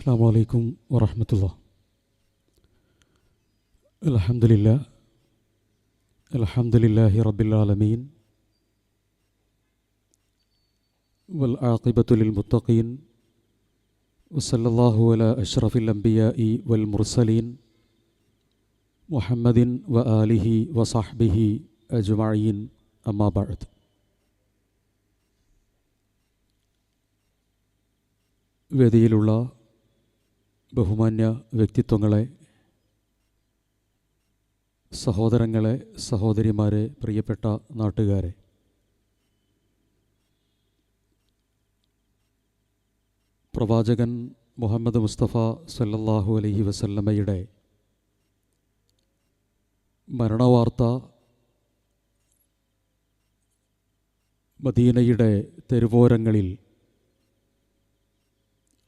السلام عليكم ورحمة الله. الحمد لله رب العالمين والعاقبة للمتقين وصلى الله على أشرف الأنبياء والمرسلين محمد وآله وصحبه أجمعين أما بعد. വേദിയിലുള്ള ബഹുമാന്യ വ്യക്തിത്വങ്ങളെ, സഹോദരങ്ങളെ, സഹോദരിമാരെ, പ്രിയപ്പെട്ട നാട്ടുകാരെ, പ്രവാചകൻ മുഹമ്മദ് മുസ്തഫ സല്ലല്ലാഹു അലൈഹി വസല്ലമയുടെ മരണവാർത്ത മദീനയുടെ തെരുവോരങ്ങളിൽ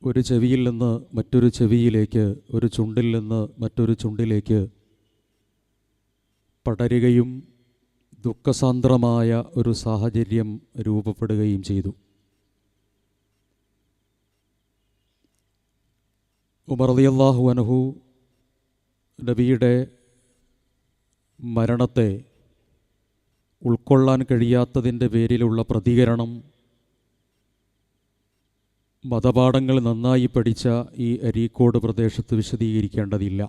ഒരു ചെവിയിൽ നിന്ന് മറ്റൊരു ചെവിയിലേക്ക്, ഒരു ചുണ്ടിൽ നിന്ന് മറ്റൊരു ചുണ്ടിലേക്ക് പടരുകയും ദുഃഖസാന്ദ്രമായ ഒരു സാഹചര്യം രൂപപ്പെടുകയും ചെയ്തു. ഉമർ റളിയല്ലാഹു അൻഹു നബിയുടെ മരണത്തെ ഉൾക്കൊള്ളാൻ കഴിയാത്തതിൻ്റെ പേരിലുള്ള പ്രതികരണം മതപാഠങ്ങൾ നന്നായി പഠിച്ച ഈ അരീക്കോട് പ്രദേശത്ത് വിശദീകരിക്കേണ്ടതില്ല.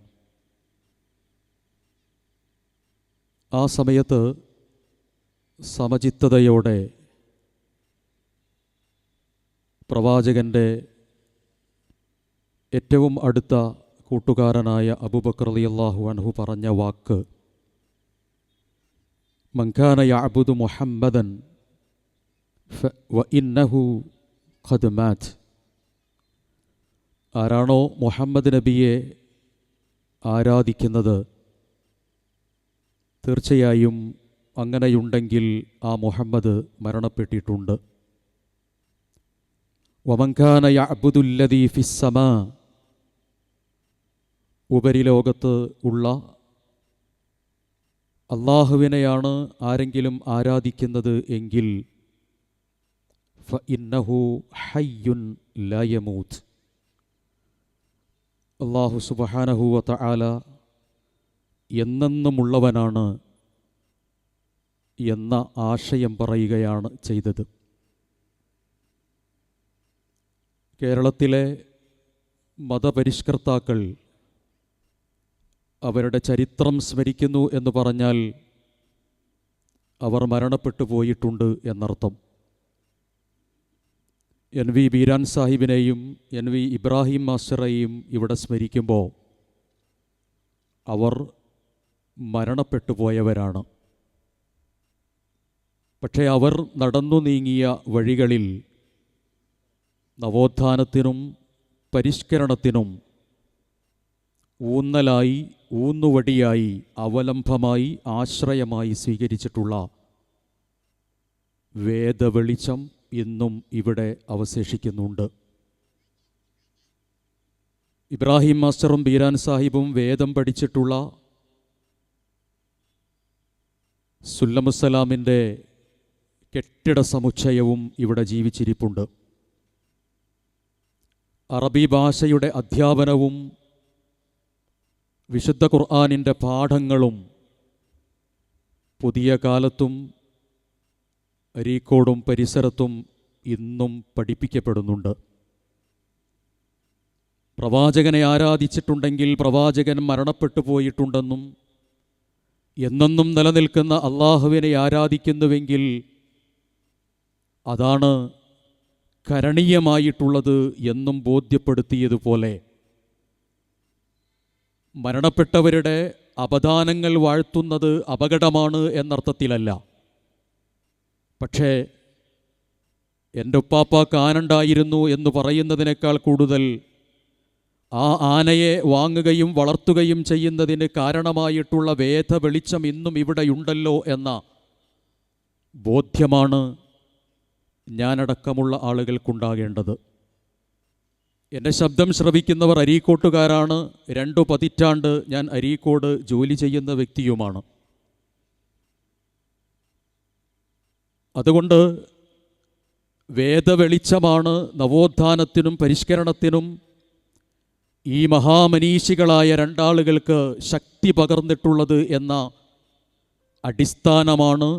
ആ സമയത്ത് സമചിത്തതയോടെ പ്രവാചകൻ്റെ ഏറ്റവും അടുത്ത കൂട്ടുകാരനായ അബൂബക്കർ റളിയല്ലാഹു അൻഹു പറഞ്ഞ വാക്ക്, മൻ കാന യഅ്ബുദു മുഹമ്മദൻ വഇന്നഹു ഖദ് മാത്. ആരാണോ മുഹമ്മദ് നബിയെ ആരാധിക്കുന്നത്, തീർച്ചയായും അങ്ങനെയുണ്ടെങ്കിൽ ആ മുഹമ്മദ് മരണപ്പെട്ടിട്ടുണ്ട്. വമൻ കാന യഅ്ബുദുല്ലദീ ഫിസ്സമാ, ഉപരിലോകത്ത് ഉള്ള അല്ലാഹുവിനെയാണ് ആരെങ്കിലും ആരാധിക്കുന്നത് എങ്കിൽ ഫഇന്നഹു ഹയ്യുൻ ലാ യമൂത്ത്, അല്ലാഹു സുബ്ഹാനഹു വ തആല എന്നെന്നുമുള്ളവനാണ് എന്ന ആശയം പറയുകയാണ് ചെയ്തത്. കേരളത്തിലെ മതപരിഷ്കർത്താക്കൾ അവരുടെ ചരിത്രം സ്മരിക്കുന്നു എന്ന് പറഞ്ഞാൽ അവർ മരണപ്പെട്ടു പോയിട്ടുണ്ട് എന്നർത്ഥം. എൻ വി ബീരാൻ സാഹിബിനെയും എൻ വി ഇബ്രാഹിം മാസ്റ്ററെയും ഇവിടെ സ്മരിക്കുമ്പോൾ അവർ മരണപ്പെട്ടു പോയവരാണ്. പക്ഷേ അവർ നടന്നു നീങ്ങിയ വഴികളിൽ നവോത്ഥാനത്തിനും പരിഷ്കരണത്തിനും ഊന്നലായി, ഊന്നുവടിയായി, അവലംബമായി, ആശ്രയമായി സ്വീകരിച്ചിട്ടുള്ള വേദവെളിച്ചം ഇന്നും ഇവിടെ അവശേഷിക്കുന്നുണ്ട്. ഇബ്രാഹിം മാസ്റ്ററും ബീരാൻ സാഹിബും വേദം പഠിച്ചിട്ടുള്ള സുല്ലമുസ്സലാമിൻ്റെ കെട്ടിട സമുച്ചയവും ഇവിടെ ജീവിച്ചിരിപ്പുണ്ട്. അറബി ഭാഷയുടെ അധ്യാപനവും വിശുദ്ധ ഖുർആനിൻ്റെ പാഠങ്ങളും പുതിയ കാലത്തും അരീക്കോടും പരിസരത്തും ഇന്നും പഠിപ്പിക്കപ്പെടുന്നുണ്ട്. പ്രവാചകനെ ആരാധിച്ചിട്ടുണ്ടെങ്കിൽ പ്രവാചകൻ മരണപ്പെട്ടു പോയിട്ടുണ്ടെന്നും എന്നെന്നും നിലനിൽക്കുന്ന അള്ളാഹുവിനെ ആരാധിക്കുന്നുവെങ്കിൽ അതാണ് കരണീയമായിട്ടുള്ളത് എന്നും ബോധ്യപ്പെടുത്തിയതുപോലെ മരണപ്പെട്ടവരുടെ അപദാനങ്ങൾ വാഴ്ത്തുന്നത് അപകടമാണ് എന്നർത്ഥത്തിലല്ല. പക്ഷേ എൻ്റെ ഉപ്പാപ്പാക്ക് ആനണ്ടായിരുന്നു എന്ന് പറയുന്നതിനേക്കാൾ കൂടുതൽ ആ ആനയെ വാങ്ങുകയും വളർത്തുകയും ചെയ്യുന്നതിന് കാരണമായിട്ടുള്ള വേദ വെളിച്ചം ഇന്നും ഇവിടെയുണ്ടല്ലോ എന്ന ബോധ്യമാണ് ഞാനടക്കമുള്ള ആളുകൾക്കുണ്ടാകേണ്ടത്. എൻ്റെ ശബ്ദം ശ്രവിക്കുന്നവർ അരീക്കോട്ടുകാരാണ്. 2 പതിറ്റാണ്ട് ഞാൻ അരീക്കോട് ജോലി ചെയ്യുന്ന വ്യക്തിയുമാണ്. അതുകൊണ്ട് വേദവെളിച്ചമാണ് നവോത്ഥാനത്തിനും പരിഷ്കരണത്തിനും ഈ മഹാമനീഷികളായ രണ്ടാളുകൾക്ക് ശക്തി പകർന്നിട്ടുള്ളത് എന്ന അടിസ്ഥാനമാണ്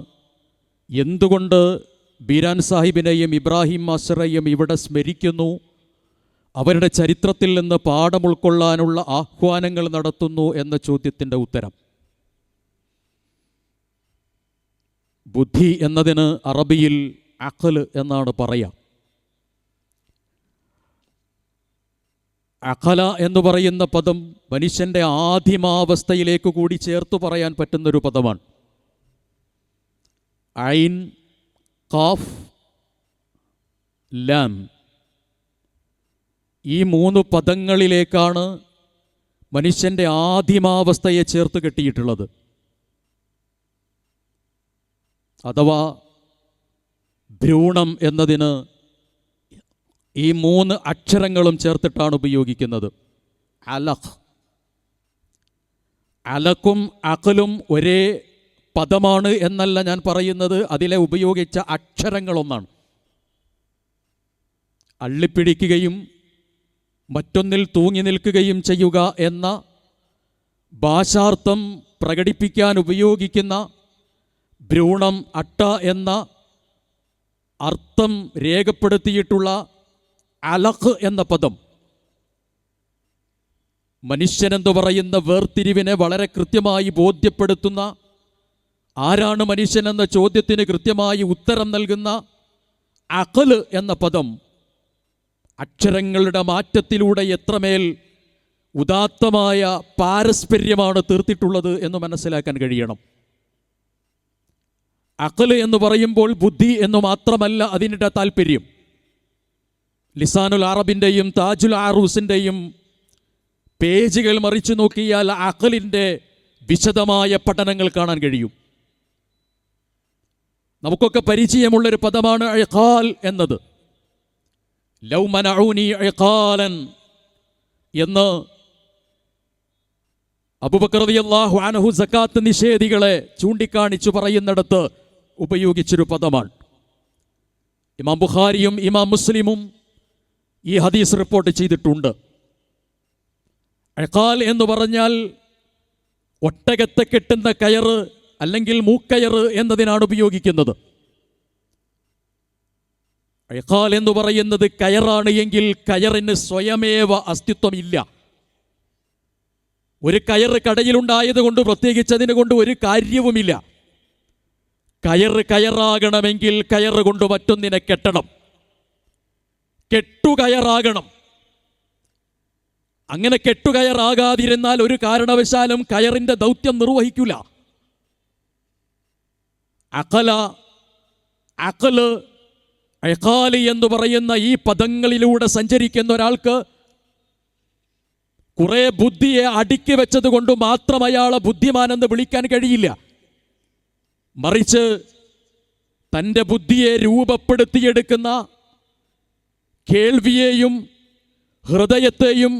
എന്തുകൊണ്ട് ബീരാൻ സാഹിബിനെയും ഇബ്രാഹിം മാസ്റ്ററെയും ഇവിടെ സ്മരിക്കുന്നു, അവരുടെ ചരിത്രത്തിൽ നിന്ന് പാഠം ഉൾക്കൊള്ളാനുള്ള ആഹ്വാനങ്ങൾ നടത്തുന്നു എന്ന ചോദ്യത്തിൻ്റെ ഉത്തരം. ബുദ്ധി എന്നതിന് അറബിയിൽ അഖൽ എന്നാണ് പറയുക. അഖല എന്ന് പറയുന്ന പദം മനുഷ്യൻ്റെ ആദിമാവസ്ഥയിലേക്ക് കൂടി ചേർത്ത് പറയാൻ പറ്റുന്നൊരു പദമാണ്. ഐൻ, ഖാഫ്, ലാം, ഈ 3 പദങ്ങളിലേക്കാണ് മനുഷ്യൻ്റെ ആദിമാവസ്ഥയെ ചേർത്ത് കെട്ടിയിട്ടുള്ളത്. അഥവാ ഭ്രൂണം എന്നതിന് ഈ 3 അക്ഷരങ്ങളും ചേർത്തിട്ടാണ് ഉപയോഗിക്കുന്നത്. അലഖ്, അലക്കും അഖലും ഒരേ പദമാണ് എന്നല്ല ഞാൻ പറയുന്നത്, അതിലെ ഉപയോഗിച്ച അക്ഷരങ്ങളൊന്നാണ്. അള്ളിപ്പിടിക്കുകയും മറ്റൊന്നിൽ തൂങ്ങി നിൽക്കുകയും ചെയ്യുക എന്ന ഭാഷാർത്ഥം പ്രകടിപ്പിക്കാൻ ഉപയോഗിക്കുന്ന ഭ്രൂണം, അട്ട എന്ന അർത്ഥം രേഖപ്പെടുത്തിയിട്ടുള്ള അലഖ് എന്ന പദം മനുഷ്യനെന്ന് പറയുന്ന വേർതിരിവിനെ വളരെ കൃത്യമായി ബോധ്യപ്പെടുത്തുന്ന, ആരാണ് മനുഷ്യനെന്ന ചോദ്യത്തിന് കൃത്യമായി ഉത്തരം നൽകുന്ന അഖൽ എന്ന പദം അക്ഷരങ്ങളുടെ മാറ്റത്തിലൂടെ എത്രമേൽ ഉദാത്തമായ പാരസ്പര്യമാണ് തീർത്തിട്ടുള്ളത് എന്ന് മനസ്സിലാക്കാൻ കഴിയണം. അഖൽ എന്ന് പറയുമ്പോൾ ബുദ്ധി എന്ന് മാത്രമല്ല അതിൻ്റെ താല്പര്യം. ലിസാനുൽ അറബിൻ്റെയും താജുൽ ആറൂസിൻ്റെയും പേജുകൾ മറിച്ചു നോക്കിയാൽ അഖലിൻ്റെ വിശദമായ പഠനങ്ങൾ കാണാൻ കഴിയും. നമുക്കൊക്കെ പരിചയമുള്ളൊരു പദമാണ് ഇഖാൽ എന്നത്. ലൗ മനഊനി ഇഖാലൻ എന്ന് അബൂബക്കർ റളിയല്ലാഹു അൻഹു സക്കാത്ത് നിഷേധികളെ ചൂണ്ടിക്കാണിച്ചു പറയുന്നിടത്ത് ഉപയോഗിച്ചൊരു പദമാണ്. ഇമാം ബുഖാരിയും ഇമാം മുസ്ലിമും ഈ ഹദീസ് റിപ്പോർട്ട് ചെയ്തിട്ടുണ്ട്. ഇഖാൽ എന്ന് പറഞ്ഞാൽ ഒട്ടകത്തെ കെട്ടുന്ന കയറ് അല്ലെങ്കിൽ മൂക്കയറ് എന്നതിനാണ് ഉപയോഗിക്കുന്നത്. ഇഖാൽ എന്ന് പറയുന്നത് കയറാണ് എങ്കിൽ കയറിന് സ്വയമേവ അസ്തിത്വമില്ല. ഒരു കയറ് കടയിലുണ്ടായത് കൊണ്ട് പ്രത്യേകിച്ച് അതിനെ കൊണ്ട് ഒരു കാര്യവുമില്ല. കയറ് കയറാകണമെങ്കിൽ കയറ് കൊണ്ട് മറ്റൊന്നിനെ കെട്ടണം, കെട്ടുകയറാകണം. അങ്ങനെ കെട്ടുകയറാകാതിരുന്നാൽ ഒരു കാരണവശാലും കയറിൻ്റെ ദൗത്യം നിർവഹിക്കില്ല. അഖല, അഖല്, ഇഖാലി എന്ന് പറയുന്ന ഈ പദങ്ങളിലൂടെ സഞ്ചരിക്കുന്ന ഒരാൾക്ക് കുറെ ബുദ്ധിയെ അടുക്കി വെച്ചത് കൊണ്ട് മാത്രം അയാളെ ബുദ്ധിമാനെന്ന് വിളിക്കാൻ കഴിയില്ല. മറിച്ച് തൻ്റെ ബുദ്ധിയെ രൂപപ്പെടുത്തിയെടുക്കുന്ന, കേൾവിയെയും ഹൃദയത്തെയും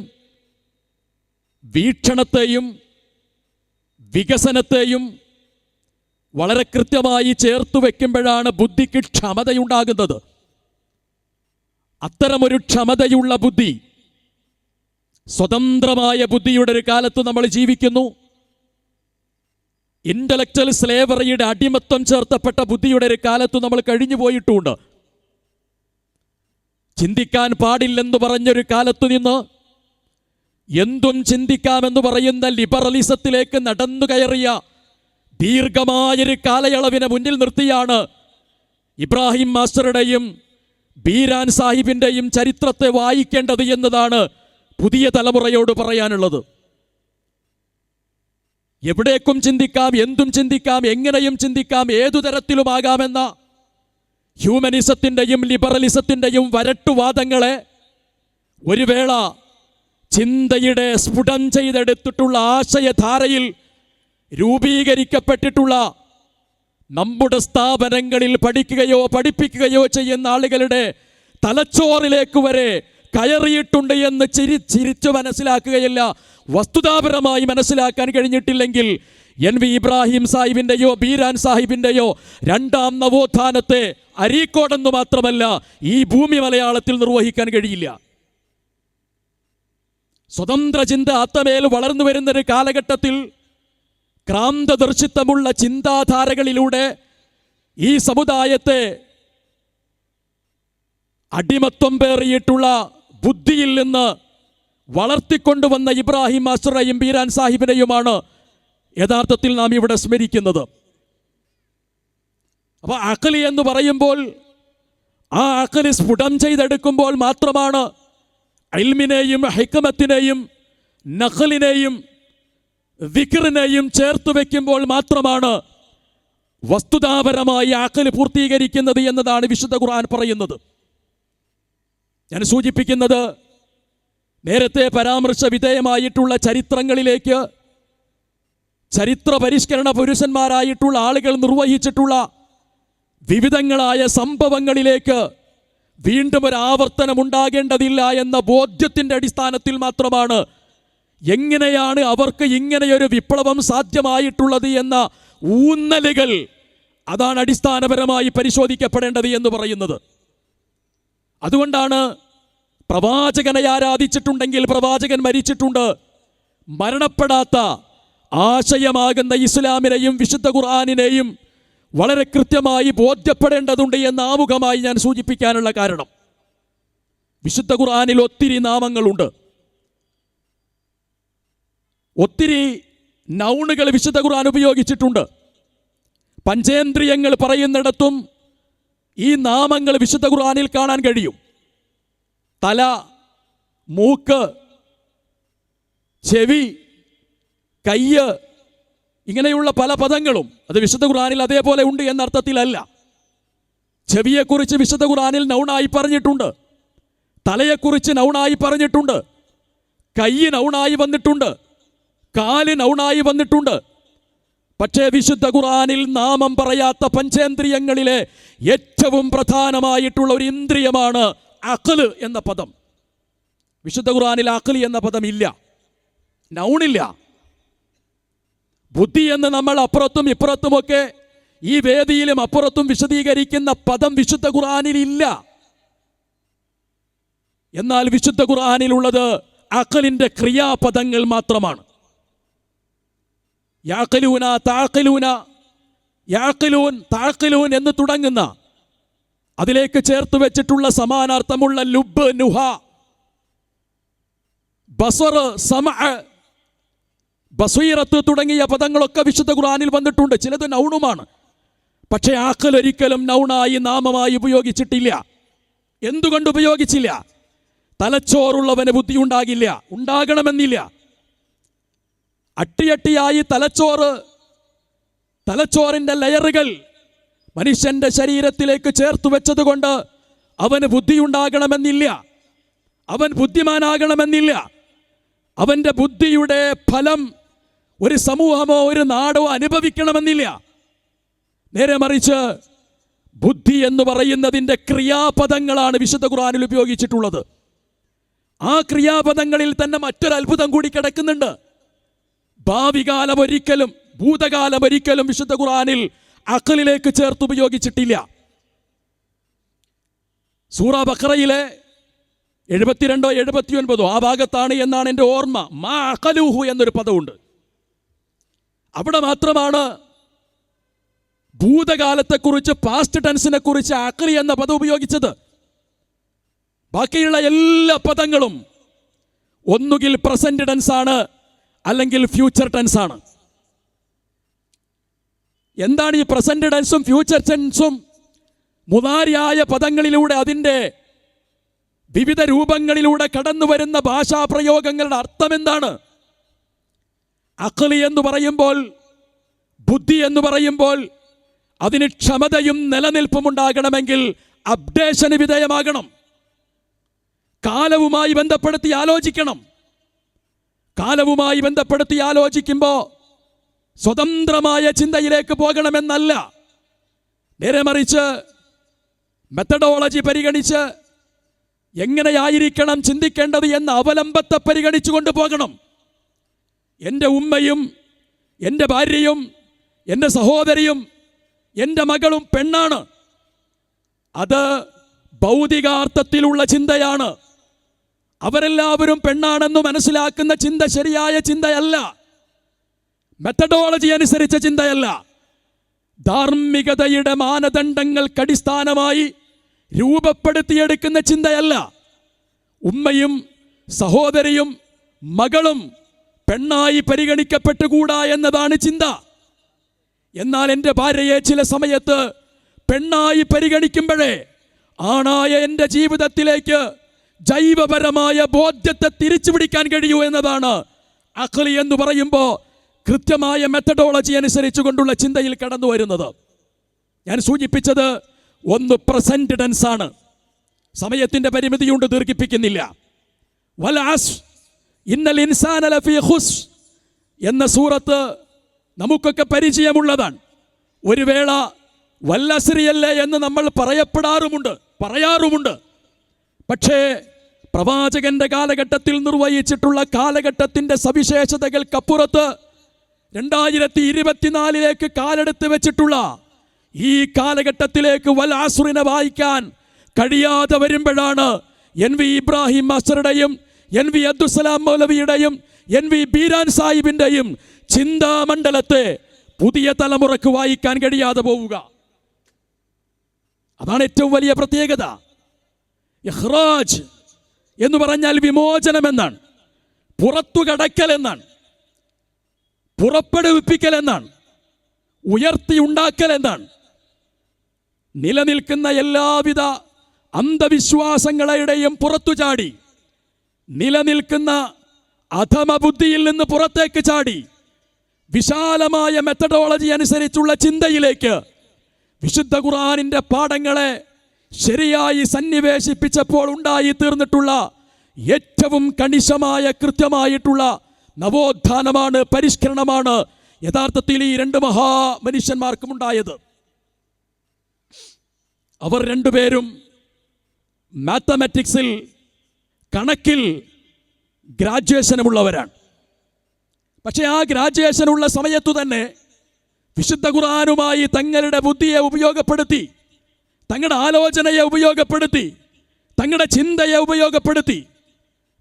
വീക്ഷണത്തെയും വികസനത്തെയും വളരെ കൃത്യമായി ചേർത്ത് വയ്ക്കുമ്പോഴാണ് ബുദ്ധിക്ക് ക്ഷമതയുണ്ടാകുന്നത്. അത്തരമൊരു ക്ഷമതയുള്ള ബുദ്ധി, സ്വതന്ത്രമായ ബുദ്ധിയുടെ ഒരു കാലത്ത് നമ്മൾ ജീവിക്കുന്നു. ഇന്റലക്ച്വൽ സ്ലേവറിയുടെ അടിമത്തം ചേർത്തപ്പെട്ട ബുദ്ധിയുടെ ഒരു കാലത്ത് നമ്മൾ കഴിഞ്ഞു പോയിട്ടുമുണ്ട്. ചിന്തിക്കാൻ പാടില്ലെന്ന് പറഞ്ഞൊരു കാലത്തു നിന്ന് എന്തും ചിന്തിക്കാമെന്ന് പറയുന്ന ലിബറലിസത്തിലേക്ക് നടന്നു കയറിയ ദീർഘമായൊരു കാലയളവിനെ മുന്നിൽ നിർത്തിയാണ് ഇബ്രാഹിം മാസ്റ്ററുടെയും ബീരാൻ സാഹിബിൻ്റെയും ചരിത്രത്തെ വായിക്കേണ്ടത് എന്നതാണ് പുതിയ തലമുറയോട് പറയാനുള്ളത്. എവിടേക്കും ചിന്തിക്കാം, എന്തും ചിന്തിക്കാം, എങ്ങനെയും ചിന്തിക്കാം, ഏതു തരത്തിലുമാകാമെന്ന ഹ്യൂമനിസത്തിൻ്റെയും ലിബറലിസത്തിൻ്റെയും വരട്ടുവാദങ്ങളെ ഒരു വേള ചിന്തയുടെ സ്ഫുടം ചെയ്തെടുത്തിട്ടുള്ള ആശയധാരയിൽ രൂപീകരിക്കപ്പെട്ടിട്ടുള്ള നമ്മുടെ സ്ഥാപനങ്ങളിൽ പഠിക്കുകയോ പഠിപ്പിക്കുകയോ ചെയ്യുന്ന ആളുകളുടെ തലച്ചോറിലേക്ക് വരെ കയറിയിട്ടുണ്ട് എന്ന് ചിരിച്ചു മനസ്സിലാക്കുകയല്ല, വസ്തുതാപരമായി മനസ്സിലാക്കാൻ കഴിഞ്ഞിട്ടില്ലെങ്കിൽ NV ഇബ്രാഹിം സാഹിബിൻ്റെയോ ബീരാൻ സാഹിബിൻ്റെയോ രണ്ടാം നവോത്ഥാനത്തെ അരീക്കോടെന്ന് മാത്രമല്ല ഈ ഭൂമി മലയാളത്തിൽ നിർവഹിക്കാൻ കഴിയില്ല. സ്വതന്ത്ര ചിന്ത അത്തമേൽ വളർന്നു വരുന്നൊരു കാലഘട്ടത്തിൽ ക്രാന്തദർശിത്വമുള്ള ചിന്താധാരകളിലൂടെ ഈ സമുദായത്തെ അടിമത്വം പേറിയിട്ടുള്ള ബുദ്ധിയിൽ നിന്ന് വളർത്തിക്കൊണ്ടുവന്ന ഇബ്രാഹിം മാസ്റ്ററെയും ബീരാൻ സാഹിബിനെയുമാണ് യഥാർത്ഥത്തിൽ നാം ഇവിടെ സ്മരിക്കുന്നത്. അപ്പോൾ അഖലി എന്ന് പറയുമ്പോൾ ആ അഖലി സ്ഫുടം ചെയ്തെടുക്കുമ്പോൾ മാത്രമാണ് ഇൽമിനെയും ഹിക്മത്തിനെയും നഖലിനെയും ദിക്റിനെയും ചേർത്ത് വയ്ക്കുമ്പോൾ മാത്രമാണ് വസ്തുതാപരമായി അഖല് പൂർത്തീകരിക്കുന്നത് എന്നതാണ് വിശുദ്ധ ഖുർആൻ പറയുന്നത്. ഞാൻ സൂചിപ്പിക്കുന്നത് നേരത്തെ പരാമർശ വിധേയമായിട്ടുള്ള ചരിത്രങ്ങളിലേക്ക് ചരിത്ര പരിഷ്കരണ പുരുഷന്മാരായിട്ടുള്ള ആളുകൾ നിർവഹിച്ചിട്ടുള്ള വിവിധങ്ങളായ സംഭവങ്ങളിലേക്ക് വീണ്ടും ഒരു ആവർത്തനം ഉണ്ടാകേണ്ടതില്ല എന്ന ബോധ്യത്തിൻ്റെ അടിസ്ഥാനത്തിൽ മാത്രമാണ് എങ്ങനെയാണ് അവർക്ക് ഇങ്ങനെയൊരു വിപ്ലവം സാധ്യമായിട്ടുള്ളത് എന്ന ഊന്നലുകൾ അതാണ് അടിസ്ഥാനപരമായി പരിശോധിക്കപ്പെടേണ്ടത് എന്ന് പറയുന്നത്. അതുകൊണ്ടാണ് പ്രവാചകനെ ആരാധിച്ചിട്ടുണ്ടെങ്കിൽ പ്രവാചകൻ മരിച്ചിട്ടുണ്ട്, മരണപ്പെടാത്ത ആശയമാകുന്ന ഇസ്ലാമിനെയും വിശുദ്ധ ഖുർആനിനെയും വളരെ കൃത്യമായി ബോധ്യപ്പെടേണ്ടതുണ്ട് എന്ന് ആമുഖമായി ഞാൻ സൂചിപ്പിക്കാനുള്ള കാരണം, വിശുദ്ധ ഖുർആനിൽ ഒത്തിരി നാമങ്ങളുണ്ട്, ഒത്തിരി നൗണുകൾ വിശുദ്ധ ഖുർആൻ ഉപയോഗിച്ചിട്ടുണ്ട്. പഞ്ചേന്ദ്രിയങ്ങൾ പറയുന്നിടത്തും ഈ നാമങ്ങൾ വിശുദ്ധ ഖുർആനിൽ കാണാൻ കഴിയും. തല, മൂക്ക്, ചെവി, കയ്യ്, ഇങ്ങനെയുള്ള പല പദങ്ങളും അത് വിശുദ്ധ ഖുർആനിൽ അതേപോലെ ഉണ്ട് എന്ന അർത്ഥത്തിലല്ല. ചെവിയെക്കുറിച്ച് വിശുദ്ധ ഖുർആനിൽ നൗണായി പറഞ്ഞിട്ടുണ്ട്, തലയെക്കുറിച്ച് നൗണായി പറഞ്ഞിട്ടുണ്ട്, കയ്യ് നൗണായി വന്നിട്ടുണ്ട്, കാല് നൗണായി വന്നിട്ടുണ്ട്. പക്ഷേ വിശുദ്ധ ഖുർആനിൽ നാമം പറയാത്ത പഞ്ചേന്ദ്രിയങ്ങളിലെ ഏറ്റവും പ്രധാനമായിട്ടുള്ള ഒരു ഇന്ദ്രിയമാണ് അഖ്ല് എന്ന പദം. വിശുദ്ധ ഖുർആനിൽ അഖ്ല് എന്ന പദം ഇല്ല, നൗണില്ല. ബുദ്ധി എന്ന് നമ്മൾ അപ്പുറത്തും ഇപ്പുറത്തുമൊക്കെ ഈ വേദിയിലും അപ്പുറത്തും വിശദീകരിക്കുന്ന പദം വിശുദ്ധ ഖുർആനിൽ ഇല്ല. എന്നാൽ വിശുദ്ധ ഖുർആനിലുള്ളത് അഖ്ലിന്റെ ക്രിയാപദങ്ങൾ മാത്രമാണ്. യാഖിലൂന, താഖിലൂന, യാഖിലൂൻ, താഖിലൂൻ എന്ന് തുടങ്ങുന്ന അതിലേക്ക് ചേർത്ത് വെച്ചിട്ടുള്ള സമാനാർത്ഥമുള്ള ലുബ്, നുഹ, ബസർ, സമഅ, ബസീറത്ത് തുടങ്ങിയ പദങ്ങളൊക്കെ വിശുദ്ധ ഖുർആനിൽ വന്നിട്ടുണ്ട്. ചിലത് നൗണുമാണ്. പക്ഷേ അഖ്ൽ ഒരിക്കലും നൗണായി നാമമായി ഉപയോഗിച്ചിട്ടില്ല. എന്തുകൊണ്ട് ഉപയോഗിച്ചില്ല? തലച്ചോറുള്ളവന് ബുദ്ധി ഉണ്ടാകില്ല, ഉണ്ടാകണമെന്നില്ല. അട്ടിയട്ടിയായി തലച്ചോറിൻ്റെ ലെയറുകൾ മനുഷ്യന്റെ ശരീരത്തിലേക്ക് ചേർത്ത് വെച്ചതുകൊണ്ട് അവന് ബുദ്ധി ഉണ്ടാകണമെന്നില്ല, അവൻ ബുദ്ധിമാനാകണമെന്നില്ല. അവൻ്റെ ബുദ്ധിയുടെ ഫലം ഒരു സമൂഹമോ ഒരു നാടോ അനുഭവിക്കണമെന്നില്ല. നേരെ മറിച്ച് ബുദ്ധി എന്ന് പറയുന്നതിൻ്റെ ക്രിയാപദങ്ങളാണ് വിശുദ്ധ ഖുർആനിൽ ഉപയോഗിച്ചിട്ടുള്ളത്. ആ ക്രിയാപദങ്ങളിൽ തന്നെ മറ്റൊരു അത്ഭുതം കൂടി കിടക്കുന്നുണ്ട്. ഭാവികാലമൊരിക്കലും ഭൂതകാലമൊരിക്കലും വിശുദ്ധ ഖുർആനിൽ അഖ്ലിലേക്ക് ചേർത്ത് ഉപയോഗിച്ചിട്ടില്ല. സൂറ ബഖറയിലെ 72 79 ആ ഭാഗത്താണ് എന്നാണ് എൻ്റെ ഓർമ്മ. മാ അഖലൂഹു എന്നൊരു പദമുണ്ട്. അവിടെ മാത്രമാണ് ഭൂതകാലത്തെക്കുറിച്ച്, പാസ്റ്റ് ടെൻസിനെ കുറിച്ച് അഖ്ലി എന്ന പദം ഉപയോഗിച്ചത്. ബാക്കിയുള്ള എല്ലാ പദങ്ങളും ഒന്നുകിൽ പ്രസന്റ് ടെൻസ് ആണ്, അല്ലെങ്കിൽ ഫ്യൂച്ചർ ടെൻസ് ആണ്. എന്താണ് ഈ പ്രസന്റ് ടെൻസും ഫ്യൂച്ചർ ടെൻസും? മുതാരിയായ പദങ്ങളിലൂടെ, അതിൻ്റെ വിവിധ രൂപങ്ങളിലൂടെ കടന്നു വരുന്ന ഭാഷാപ്രയോഗങ്ങളുടെ അർത്ഥം എന്താണ്? അഖ്ലി എന്ന് പറയുമ്പോൾ, ബുദ്ധി എന്ന് പറയുമ്പോൾ അതിന് ക്ഷമതയും നിലനിൽപ്പും ഉണ്ടാകണമെങ്കിൽ അപ്ഡേഷന് വിധേയമാകണം, കാലവുമായി ബന്ധപ്പെടുത്തി ആലോചിക്കണം. കാലവുമായി ബന്ധപ്പെടുത്തി ആലോചിക്കുമ്പോൾ സ്വതന്ത്രമായ ചിന്തയിലേക്ക് പോകണമെന്നല്ല, നേരെ മറിച്ച് മെത്തഡോളജി പരിഗണിച്ച് എങ്ങനെയായിരിക്കണം ചിന്തിക്കേണ്ടത് എന്ന അവലംബത്തെ പരിഗണിച്ചു കൊണ്ടുപോകണം. എൻ്റെ ഉമ്മയും എൻ്റെ ഭാര്യയും എൻ്റെ സഹോദരിയും എൻ്റെ മകളും പെണ്ണാണ്. അത് ഭൗതികാർത്ഥത്തിലുള്ള ചിന്തയാണ്. അവരെല്ലാവരും പെണ്ണാണെന്ന് മനസ്സിലാക്കുന്ന ചിന്ത ശരിയായ ചിന്തയല്ല. മെത്തഡോളജി അനുസരിച്ച ചിന്തയല്ല. ധാർമ്മികതയുടെ മാനദണ്ഡങ്ങൾക്കടിസ്ഥാനമായി രൂപപ്പെടുത്തിയെടുക്കുന്ന ചിന്തയല്ല. ഉമ്മയും സഹോദരിയും മകളും പെണ്ണായി പരിഗണിക്കപ്പെട്ടുകൂടാ എന്നതാണ് ചിന്ത. എന്നാൽ എൻ്റെ ഭാര്യയെ ചില സമയത്ത് പെണ്ണായി പരിഗണിക്കുമ്പോഴേ ആണായ എൻ്റെ ജീവിതത്തിലേക്ക് ജൈവപരമായ ബോധ്യത്തെ തിരിച്ചു പിടിക്കാൻ കഴിയൂ എന്നതാണ് അഖ്ലി എന്ന് പറയുമ്പോൾ കൃത്യമായ മെത്തഡോളജി അനുസരിച്ചു കൊണ്ടുള്ള ചിന്തയിൽ കടന്നു വരുന്നത്. ഞാൻ സൂചിപ്പിച്ചത് ഒന്ന് പ്രസന്റ് ടെൻസ് ആണ്. സമയത്തിൻ്റെ പരിമിതിയുണ്ട്, ദീർഘിപ്പിക്കുന്നില്ല. വൽ അസ്ർ ഇന്നൽ ഇൻസാന ലഫീ ഖുസ്ർ എന്ന സൂറത്ത് നമുക്കൊക്കെ പരിചയമുള്ളതാണ്. ഒരു വേള വല്ലസ്രിയല്ലേ എന്ന് നമ്മൾ പറയാറുമുണ്ട്. പക്ഷേ പ്രവാചകന്റെ കാലഘട്ടത്തിൽ നിർവഹിച്ചിട്ടുള്ള കാലഘട്ടത്തിൻ്റെ സവിശേഷതകൾക്കപ്പുറത്ത് 2024 കാലെടുത്ത് വെച്ചിട്ടുള്ള ഈ കാലഘട്ടത്തിലേക്ക് വൽ അസ്റിനെ വായിക്കാൻ കഴിയാതെ വരുമ്പോഴാണ് NV Ibrahim മാസ്റ്ററുടെയും NV Abdussalam മൗലവിയുടെയും NV Beeran സാഹിബിൻ്റെയും ചിന്താമണ്ഡലത്തെ പുതിയ തലമുറക്ക് വായിക്കാൻ കഴിയാതെ പോവുക. അതാണ് ഏറ്റവും വലിയ പ്രത്യേകത. ഇഖ്റാജ് എന്ന് പറഞ്ഞാൽ വിമോചനം എന്നാണ്, പുറത്തു കടക്കൽ എന്നാണ്, പുറപ്പെടുവിപ്പിക്കൽ എന്നാണ്, ഉയർത്തി ഉണ്ടാക്കൽ എന്നാണ്. നിലനിൽക്കുന്ന എല്ലാവിധ അന്ധവിശ്വാസങ്ങളുടെയും പുറത്തു ചാടി, നിലനിൽക്കുന്ന അധമബുദ്ധിയിൽ നിന്ന് പുറത്തേക്ക് ചാടി, വിശാലമായ മെത്തഡോളജി അനുസരിച്ചുള്ള ചിന്തയിലേക്ക് വിശുദ്ധ ഖുർആനിൻ്റെ പാഠങ്ങളെ ശരിയായി സന്നിവേശിപ്പിച്ചപ്പോൾ ഉണ്ടായി തീർന്നിട്ടുള്ള ഏറ്റവും കണിശമായ കൃത്യമായിട്ടുള്ള നവോത്ഥാനമാണ്, പരിഷ്കരണമാണ് യഥാർത്ഥത്തിൽ ഈ രണ്ട് മഹാമനുഷ്യന്മാർക്കും ഉണ്ടായത്. അവർ രണ്ടുപേരും മാത്തമാറ്റിക്സിൽ, കണക്കിൽ ഗ്രാജുവേഷനുമുള്ളവരാണ്. പക്ഷേ ആ ഗ്രാജുവേഷനുള്ള സമയത്തു തന്നെ വിശുദ്ധ ഖുർആനുമായി തങ്ങളുടെ ബുദ്ധിയെ ഉപയോഗപ്പെടുത്തി, തങ്ങളുടെ ആലോചനയെ ഉപയോഗപ്പെടുത്തി, തങ്ങളുടെ ചിന്തയെ ഉപയോഗപ്പെടുത്തി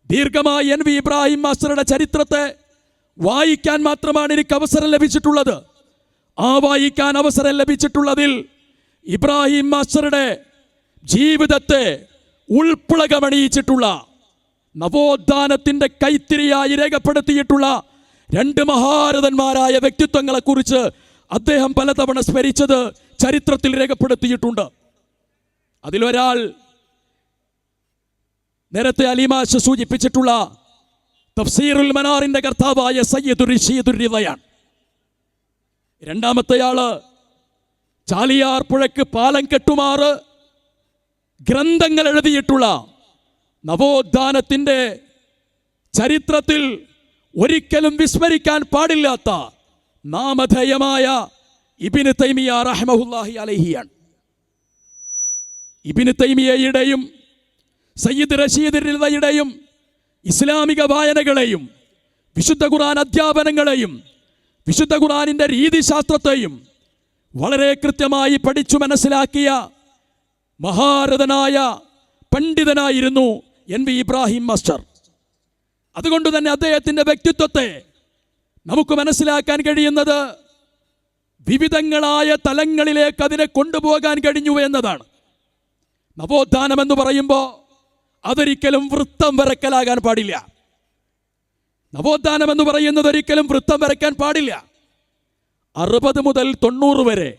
ദീർഘമായി NV ഇബ്രാഹിം മാസ്റ്ററുടെ ചരിത്രത്തെ വായിക്കാൻ മാത്രമാണ് എനിക്ക് അവസരം ലഭിച്ചിട്ടുള്ളത്. ആ വായിക്കാൻ അവസരം ലഭിച്ചിട്ടുള്ളതിൽ ഇബ്രാഹിം മാസ്റ്ററുടെ ജീവിതത്തെ ഉൾപ്പുളകമണിയിച്ചിട്ടുള്ള, നവോത്ഥാനത്തിൻ്റെ കൈത്തിരിയായി രേഖപ്പെടുത്തിയിട്ടുള്ള രണ്ട് മഹാരഥന്മാരായ വ്യക്തിത്വങ്ങളെക്കുറിച്ച് അദ്ദേഹം പലതവണ സ്മരിച്ചത് ചരിത്രത്തിൽ രേഖപ്പെടുത്തിയിട്ടുണ്ട്. അതിലൊരാൾ നേരത്തെ അലിമാഷ് സൂചിപ്പിച്ചിട്ടുള്ള തഫ്സീറുൽ മനാറിന്റെ കർത്താവായ സയ്യിദുർ റഷീദുർ റിളയാണ്. രണ്ടാമത്തെയാള് ചാലിയാർ പുഴയ്ക്ക് പാലം കെട്ടുമാറ് ഗ്രന്ഥങ്ങൾ എഴുതിയിട്ടുള്ള, നവോത്ഥാനത്തിൻ്റെ ചരിത്രത്തിൽ ഒരിക്കലും വിസ്മരിക്കാൻ പാടില്ലാത്ത നാമധേയമായ ഇബ്നു തൈമിയ റഹ്മഹുല്ലാഹി അലൈഹിയാണ്. ഇബ്നു തൈമിയയുടെയും സയ്യിദ് റഷീദ് റിളയുടെയും ഇസ്ലാമിക വായനകളെയും വിശുദ്ധ ഖുർആൻ അധ്യാപനങ്ങളെയും വിശുദ്ധ ഖുർആനിൻ്റെ രീതിശാസ്ത്രത്തെയും വളരെ കൃത്യമായി പഠിച്ചു മനസ്സിലാക്കിയ മഹാരഥനായ പണ്ഡിതനായിരുന്നു NV ഇബ്രാഹിം മാസ്റ്റർ. അതുകൊണ്ട് തന്നെ അദ്ദേഹത്തിൻ്റെ വ്യക്തിത്വത്തെ നമുക്ക് മനസ്സിലാക്കാൻ കഴിയുന്നത് വിവിധങ്ങളായ തലങ്ങളിലേക്ക് അതിനെ കൊണ്ടുപോകാൻ കഴിഞ്ഞു എന്നതാണ്. നവോത്ഥാനം എന്ന് പറയുമ്പോൾ അതൊരിക്കലും വൃത്തം വരക്കലാകാൻ പാടില്ല. നവോത്ഥാനം എന്ന് പറയുന്നത് ഒരിക്കലും വൃത്തം വരയ്ക്കാൻ പാടില്ല. 60 മുതൽ 90 വരെ,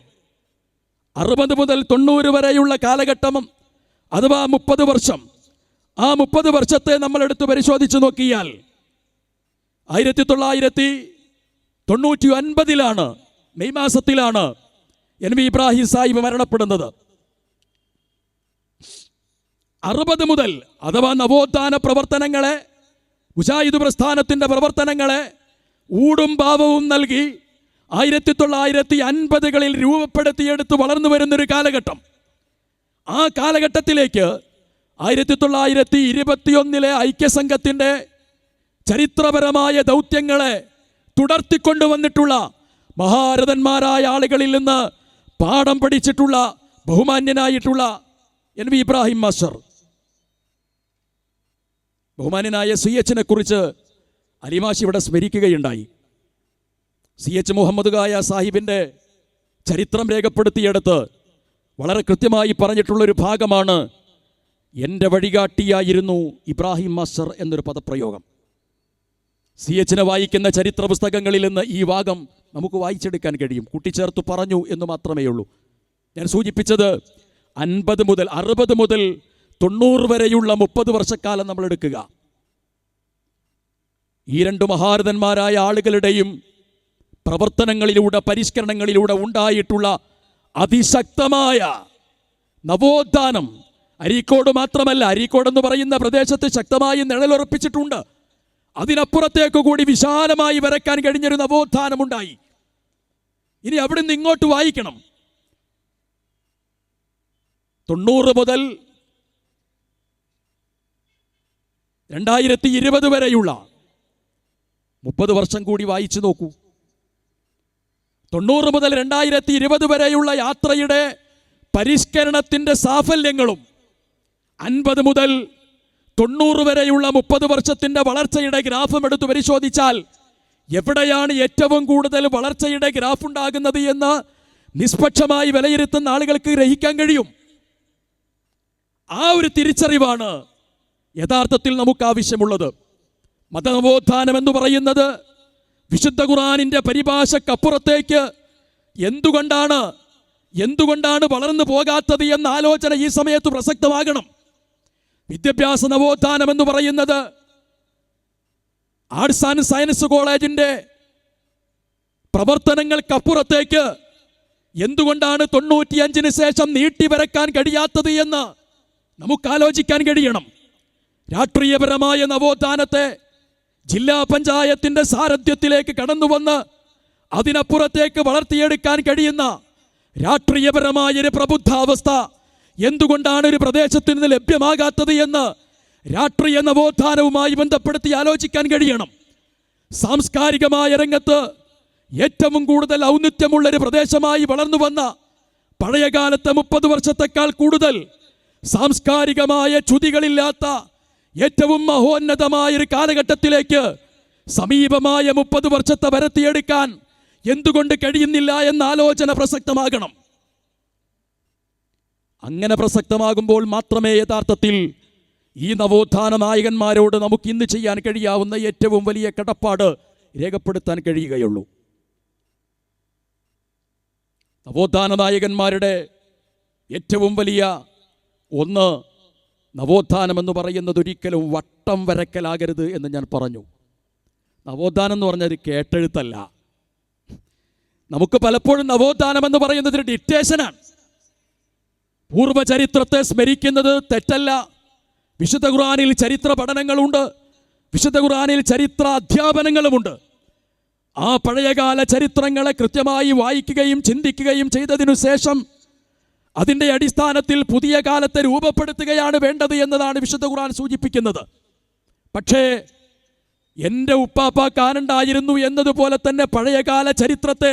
60 മുതൽ 90 വരെയുള്ള കാലഘട്ടം അഥവാ 30 വർഷം, ആ 30 വർഷത്തെ നമ്മളെടുത്ത് പരിശോധിച്ച് നോക്കിയാൽ 1999 മെയ് മാസത്തിലാണ് NV ഇബ്രാഹിം സാഹിബ് മരണപ്പെടുന്നത്. 60 മുതൽ അഥവാ നവോത്ഥാന പ്രവർത്തനങ്ങളെ, മുജാഹിദ് പ്രസ്ഥാനത്തിൻ്റെ പ്രവർത്തനങ്ങളെ ഊടും ഭാവവും നൽകി 1950കളിൽ രൂപപ്പെടുത്തിയെടുത്ത് വളർന്നു വരുന്നൊരു കാലഘട്ടം. ആ കാലഘട്ടത്തിലേക്ക് 1921 ഐക്യസംഘത്തിൻ്റെ ചരിത്രപരമായ ദൗത്യങ്ങളെ തുടർത്തിക്കൊണ്ടുവന്നിട്ടുള്ള മഹാരഥന്മാരായ ആളുകളിൽ നിന്ന് പാഠം പഠിച്ചിട്ടുള്ള ബഹുമാന്യനായിട്ടുള്ള NV ഇബ്രാഹിം മാസ്റ്റർ ബഹുമാന്യനായ CH കുറിച്ച് അലിമാശി ഇവിടെ സ്മരിക്കുകയുണ്ടായി. CH മുഹമ്മദ് ഖായ സാഹിബിൻ്റെ ചരിത്രം രേഖപ്പെടുത്തിയെടുത്ത് വളരെ കൃത്യമായി പറഞ്ഞിട്ടുള്ളൊരു ഭാഗമാണ് എൻ്റെ വഴികാട്ടിയായിരുന്നു ഇബ്രാഹിം മാസ്റ്റർ എന്നൊരു പദപ്രയോഗം. CH വായിക്കുന്ന ചരിത്ര പുസ്തകങ്ങളിൽ നിന്ന് ഈ ഭാഗം നമുക്ക് വായിച്ചെടുക്കാൻ കഴിയും. കൂട്ടിച്ചേർത്ത് പറഞ്ഞു എന്ന് മാത്രമേ ഉള്ളൂ. ഞാൻ സൂചിപ്പിച്ചത് 50 മുതൽ 60 മുതൽ 90 വരെയുള്ള 30 വർഷക്കാലം നമ്മൾ എടുക്കുക. ഈ രണ്ട് മഹാരഥന്മാരായ ആളുകളുടെയും പ്രവർത്തനങ്ങളിലൂടെ, പരിഷ്കരണങ്ങളിലൂടെ ഉണ്ടായിട്ടുള്ള അതിശക്തമായ നവോത്ഥാനം അരീക്കോട് മാത്രമല്ല, അരീക്കോട് എന്ന് പറയുന്ന പ്രദേശത്ത് ശക്തമായി നിഴലുറപ്പിച്ചിട്ടുണ്ട്. അതിനപ്പുറത്തേക്ക് കൂടി വിശാലമായി വരയ്ക്കാൻ കഴിഞ്ഞൊരു നവോത്ഥാനമുണ്ടായി. ഇനി അവിടെ നിന്ന് ഇങ്ങോട്ട് വായിക്കണം. 90 മുതൽ 2020 വരെയുള്ള 30 വർഷം കൂടി വായിച്ചു നോക്കൂ. 90 മുതൽ 2020 വരെയുള്ള യാത്രയുടെ പരിഷ്കരണത്തിൻ്റെ സാഫല്യങ്ങളും 50 മുതൽ 90 വരെയുള്ള 30 വർഷത്തിൻ്റെ വളർച്ചയുടെ ഗ്രാഫും എടുത്ത് പരിശോധിച്ചാൽ എവിടെയാണ് ഏറ്റവും കൂടുതൽ വളർച്ചയുടെ ഗ്രാഫ് ഉണ്ടാകുന്നത് എന്ന് നിഷ്പക്ഷമായി വിലയിരുത്തുന്ന ആളുകൾക്ക് ഗ്രഹിക്കാൻ കഴിയും. ആ ഒരു തിരിച്ചറിവാണ് യഥാർത്ഥത്തിൽ നമുക്ക് ആവശ്യമുള്ളത്. മതനവോത്ഥാനം എന്ന് പറയുന്നത് വിശുദ്ധ ഖുർആനിൻ്റെ പരിഭാഷക്കപ്പുറത്തേക്ക് എന്തുകൊണ്ടാണ് വളർന്നു പോകാത്തത് എന്ന ആലോചന ഈ സമയത്ത് പ്രസക്തമാകണം. വിദ്യാഭ്യാസ നവോത്ഥാനം എന്ന് പറയുന്നത് ആർട്സ് ആൻഡ് സയൻസ് കോളേജിൻ്റെ പ്രവർത്തനങ്ങൾക്കപ്പുറത്തേക്ക് എന്തുകൊണ്ടാണ് 95-ന് ശേഷം നീട്ടിവരക്കാൻ കഴിയാത്തത് എന്ന് നമുക്ക് ആലോചിക്കാൻ കഴിയണം. രാഷ്ട്രീയപരമായ നവോത്ഥാനത്തെ ജില്ലാ പഞ്ചായത്തിൻ്റെ സാരഥ്യത്തിലേക്ക് കടന്നുവന്ന് അതിനപ്പുറത്തേക്ക് വളർത്തിയെടുക്കാൻ കഴിയുന്ന രാഷ്ട്രീയപരമായൊരു പ്രബുദ്ധാവസ്ഥ എന്തുകൊണ്ടാണ് ഒരു പ്രദേശത്ത് നിന്ന് ലഭ്യമാകാത്തത് എന്ന് രാഷ്ട്രീയ നവോത്ഥാനവുമായി ബന്ധപ്പെടുത്തി ആലോചിക്കാൻ കഴിയണം. സാംസ്കാരികമായ രംഗത്ത് ഏറ്റവും കൂടുതൽ ഔന്നിത്യമുള്ളൊരു പ്രദേശമായി വളർന്നു വന്ന പഴയകാലത്തെ 30 വർഷത്തെക്കാൾ കൂടുതൽ സാംസ്കാരികമായ ച്യുതികളില്ലാത്ത ഏറ്റവും മഹോന്നതമായൊരു കാലഘട്ടത്തിലേക്ക് സമീപമായ 30 വർഷത്തെ വരുത്തിയെടുക്കാൻ എന്തുകൊണ്ട് കഴിയുന്നില്ല എന്ന ആലോചന പ്രസക്തമാകണം. അങ്ങനെ പ്രസക്തമാകുമ്പോൾ മാത്രമേ യഥാർത്ഥത്തിൽ ഈ നവോത്ഥാന നായകന്മാരോട് നമുക്ക് ഇന്ന് ചെയ്യാൻ കഴിയാവുന്ന ഏറ്റവും വലിയ കടപ്പാട് രേഖപ്പെടുത്താൻ കഴിയുകയുള്ളൂ. നവോത്ഥാന നായകന്മാരുടെ ഏറ്റവും വലിയ ഒന്ന്, നവോത്ഥാനം എന്ന് പറയുന്നത് ഒരിക്കലും വട്ടം വരക്കലാകരുത് എന്ന് ഞാൻ പറഞ്ഞു. നവോത്ഥാനം എന്ന് പറഞ്ഞത് കേട്ടെഴുത്തല്ല. നമുക്ക് പലപ്പോഴും നവോത്ഥാനം എന്ന് പറയുന്നത് ഒരു ഡിക്റ്റേഷനാണ്. പൂർവ്വചരിത്രത്തെ സ്മരിക്കുന്നത് തെറ്റല്ല. വിശുദ്ധ ഖുർആനിൽ ചരിത്ര പഠനങ്ങളുണ്ട്, വിശുദ്ധ ഖുർആനിൽ ചരിത്ര അധ്യാപനങ്ങളുമുണ്ട്. ആ പഴയകാല ചരിത്രങ്ങളെ കൃത്യമായി വായിക്കുകയും ചിന്തിക്കുകയും ചെയ്തതിനു ശേഷം അതിൻ്റെ അടിസ്ഥാനത്തിൽ പുതിയ കാലത്തെ രൂപപ്പെടുത്തുകയാണ് വേണ്ടത് എന്നതാണ് വിശുദ്ധ ഖുർആൻ സൂചിപ്പിക്കുന്നത്. പക്ഷേ എൻ്റെ ഉപ്പാപ്പാക്കാനുണ്ടായിരുന്നു എന്നതുപോലെ തന്നെ പഴയകാല ചരിത്രത്തെ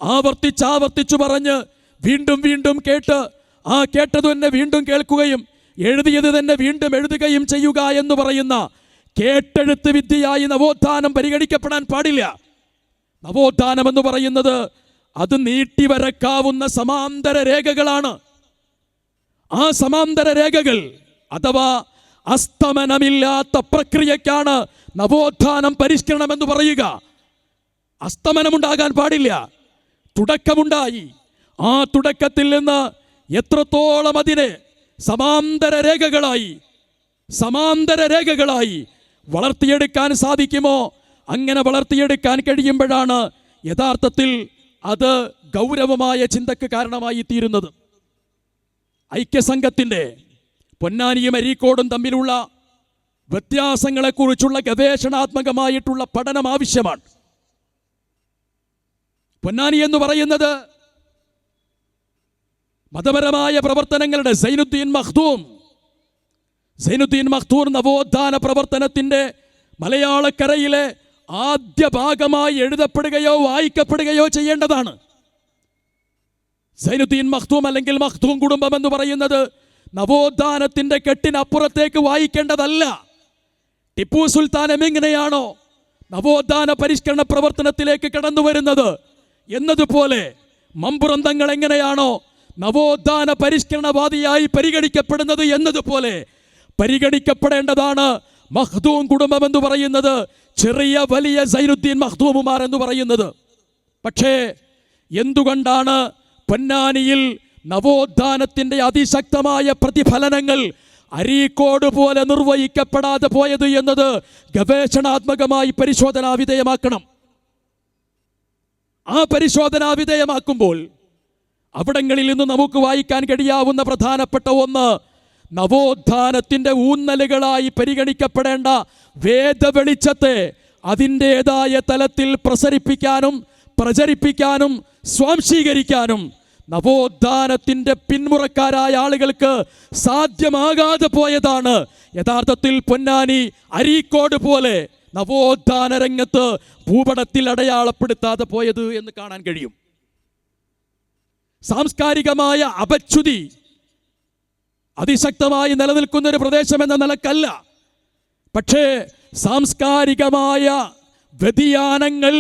ആവർത്തിച്ചു പറഞ്ഞ് വീണ്ടും വീണ്ടും കേട്ട് ആ കേട്ടത് തന്നെ വീണ്ടും കേൾക്കുകയും എഴുതിയത് തന്നെ വീണ്ടും എഴുതുകയും ചെയ്യുക എന്ന് പറയുന്ന കേട്ടെഴുത്ത് വിദ്യയായി നവോത്ഥാനം പരിഗണിക്കപ്പെടാൻ പാടില്ല. നവോത്ഥാനം എന്ന് പറയുന്നത് അത് നീട്ടിവരക്കാവുന്ന സമാന്തര രേഖകളാണ്. ആ സമാന്തര രേഖകൾ അഥവാ അസ്തമനമില്ലാത്ത പ്രക്രിയക്കാണ് നവോത്ഥാനം, പരിഷ്കരണം എന്ന് പറയുക. അസ്തമനമുണ്ടാകാൻ പാടില്ല. തുടക്കമുണ്ടായി. ആ തുടക്കത്തിൽ നിന്ന് എത്രത്തോളം അതിനെ സമാന്തര രേഖകളായി വളർത്തിയെടുക്കാൻ സാധിക്കുമോ അങ്ങനെ വളർത്തിയെടുക്കാൻ കഴിയുമ്പോഴാണ് യഥാർത്ഥത്തിൽ അത് ഗൗരവമായ ചിന്തക്ക് കാരണമായി തീരുന്നത്. ഐക്യസംഘത്തിൻ്റെ പൊന്നാനിയും അരീക്കോടും തമ്മിലുള്ള വ്യത്യാസങ്ങളെക്കുറിച്ചുള്ള ഗവേഷണാത്മകമായിട്ടുള്ള പഠനം ആവശ്യമാണ്. പൊന്നാനി എന്ന് പറയുന്നത് മതപരമായ പ്രവർത്തനങ്ങളുടെ സൈനുദ്ദീൻ മഖ്ദൂം നവോത്ഥാന പ്രവർത്തനത്തിൻ്റെ മലയാളക്കരയിലെ ആദ്യ ഭാഗമായി എഴുതപ്പെടുകയോ വായിക്കപ്പെടുകയോ ചെയ്യേണ്ടതാണ്. സൈനുദ്ദീൻ മഖ്ദൂം അല്ലെങ്കിൽ മഖ്ദൂം കുടുംബം എന്ന് പറയുന്നത് നവോത്ഥാനത്തിൻ്റെ കെട്ടിനപ്പുറത്തേക്ക് വായിക്കേണ്ടതല്ല. ടിപ്പു സുൽത്താൻ എങ്ങനെയാണോ നവോത്ഥാന പരിഷ്കരണ പ്രവർത്തനത്തിലേക്ക് കടന്നു വരുന്നത് എന്നതുപോലെ മമ്പുറന്തങ്ങൾ എങ്ങനെയാണോ നവോത്ഥാന പരിഷ്കരണവാദിയായി പരിഗണിക്കപ്പെടുന്നത് എന്നതുപോലെ പരിഗണിക്കപ്പെടേണ്ടതാണ് മഖ്ദൂം കുടുംബം എന്ന് പറയുന്നത്, ചെറിയ വലിയ സൈനുദ്ദീൻ മഖ്ദൂമുമാർ എന്ന് പറയുന്നത്. പക്ഷേ എന്തുകൊണ്ടാണ് പൊന്നാനിയിൽ നവോത്ഥാനത്തിൻ്റെ അതിശക്തമായ പ്രതിഫലനങ്ങൾ അരീക്കോട് പോലെ നിർവഹിക്കപ്പെടാതെ പോയത് എന്നത് ഗവേഷണാത്മകമായി പരിശോധനാ വിധേയമാക്കണം. ആ പരിശോധനാ വിധേയമാക്കുമ്പോൾ അവിടങ്ങളിൽ നിന്ന് നമുക്ക് വായിക്കാൻ കഴിയാവുന്ന പ്രധാനപ്പെട്ട ഒന്ന്, നവോത്ഥാനത്തിൻ്റെ ഊന്നലുകളായി പരിഗണിക്കപ്പെടേണ്ട വേദവെളിച്ചത്തെ അതിൻ്റേതായ തലത്തിൽ പ്രസരിപ്പിക്കാനും പ്രചരിപ്പിക്കാനും സ്വാംശീകരിക്കാനും നവോത്ഥാനത്തിൻ്റെ പിന്മുറക്കാരായ ആളുകൾക്ക് സാധ്യമാകാതെ പോയതാണ് യഥാർത്ഥത്തിൽ പൊന്നാനി അരീക്കോട് പോലെ നവോത്ഥാന രംഗത്ത് ഭൂപടത്തിൽ അടയാളപ്പെടുത്താതെ പോയത് എന്ന് കാണാൻ കഴിയും. സാംസ്കാരികമായ അപച്യുതി അതിശക്തമായി നിലനിൽക്കുന്ന ഒരു പ്രദേശം എന്ന നിലക്കല്ല, പക്ഷേ സാംസ്കാരികമായ വ്യതിയാനങ്ങൾ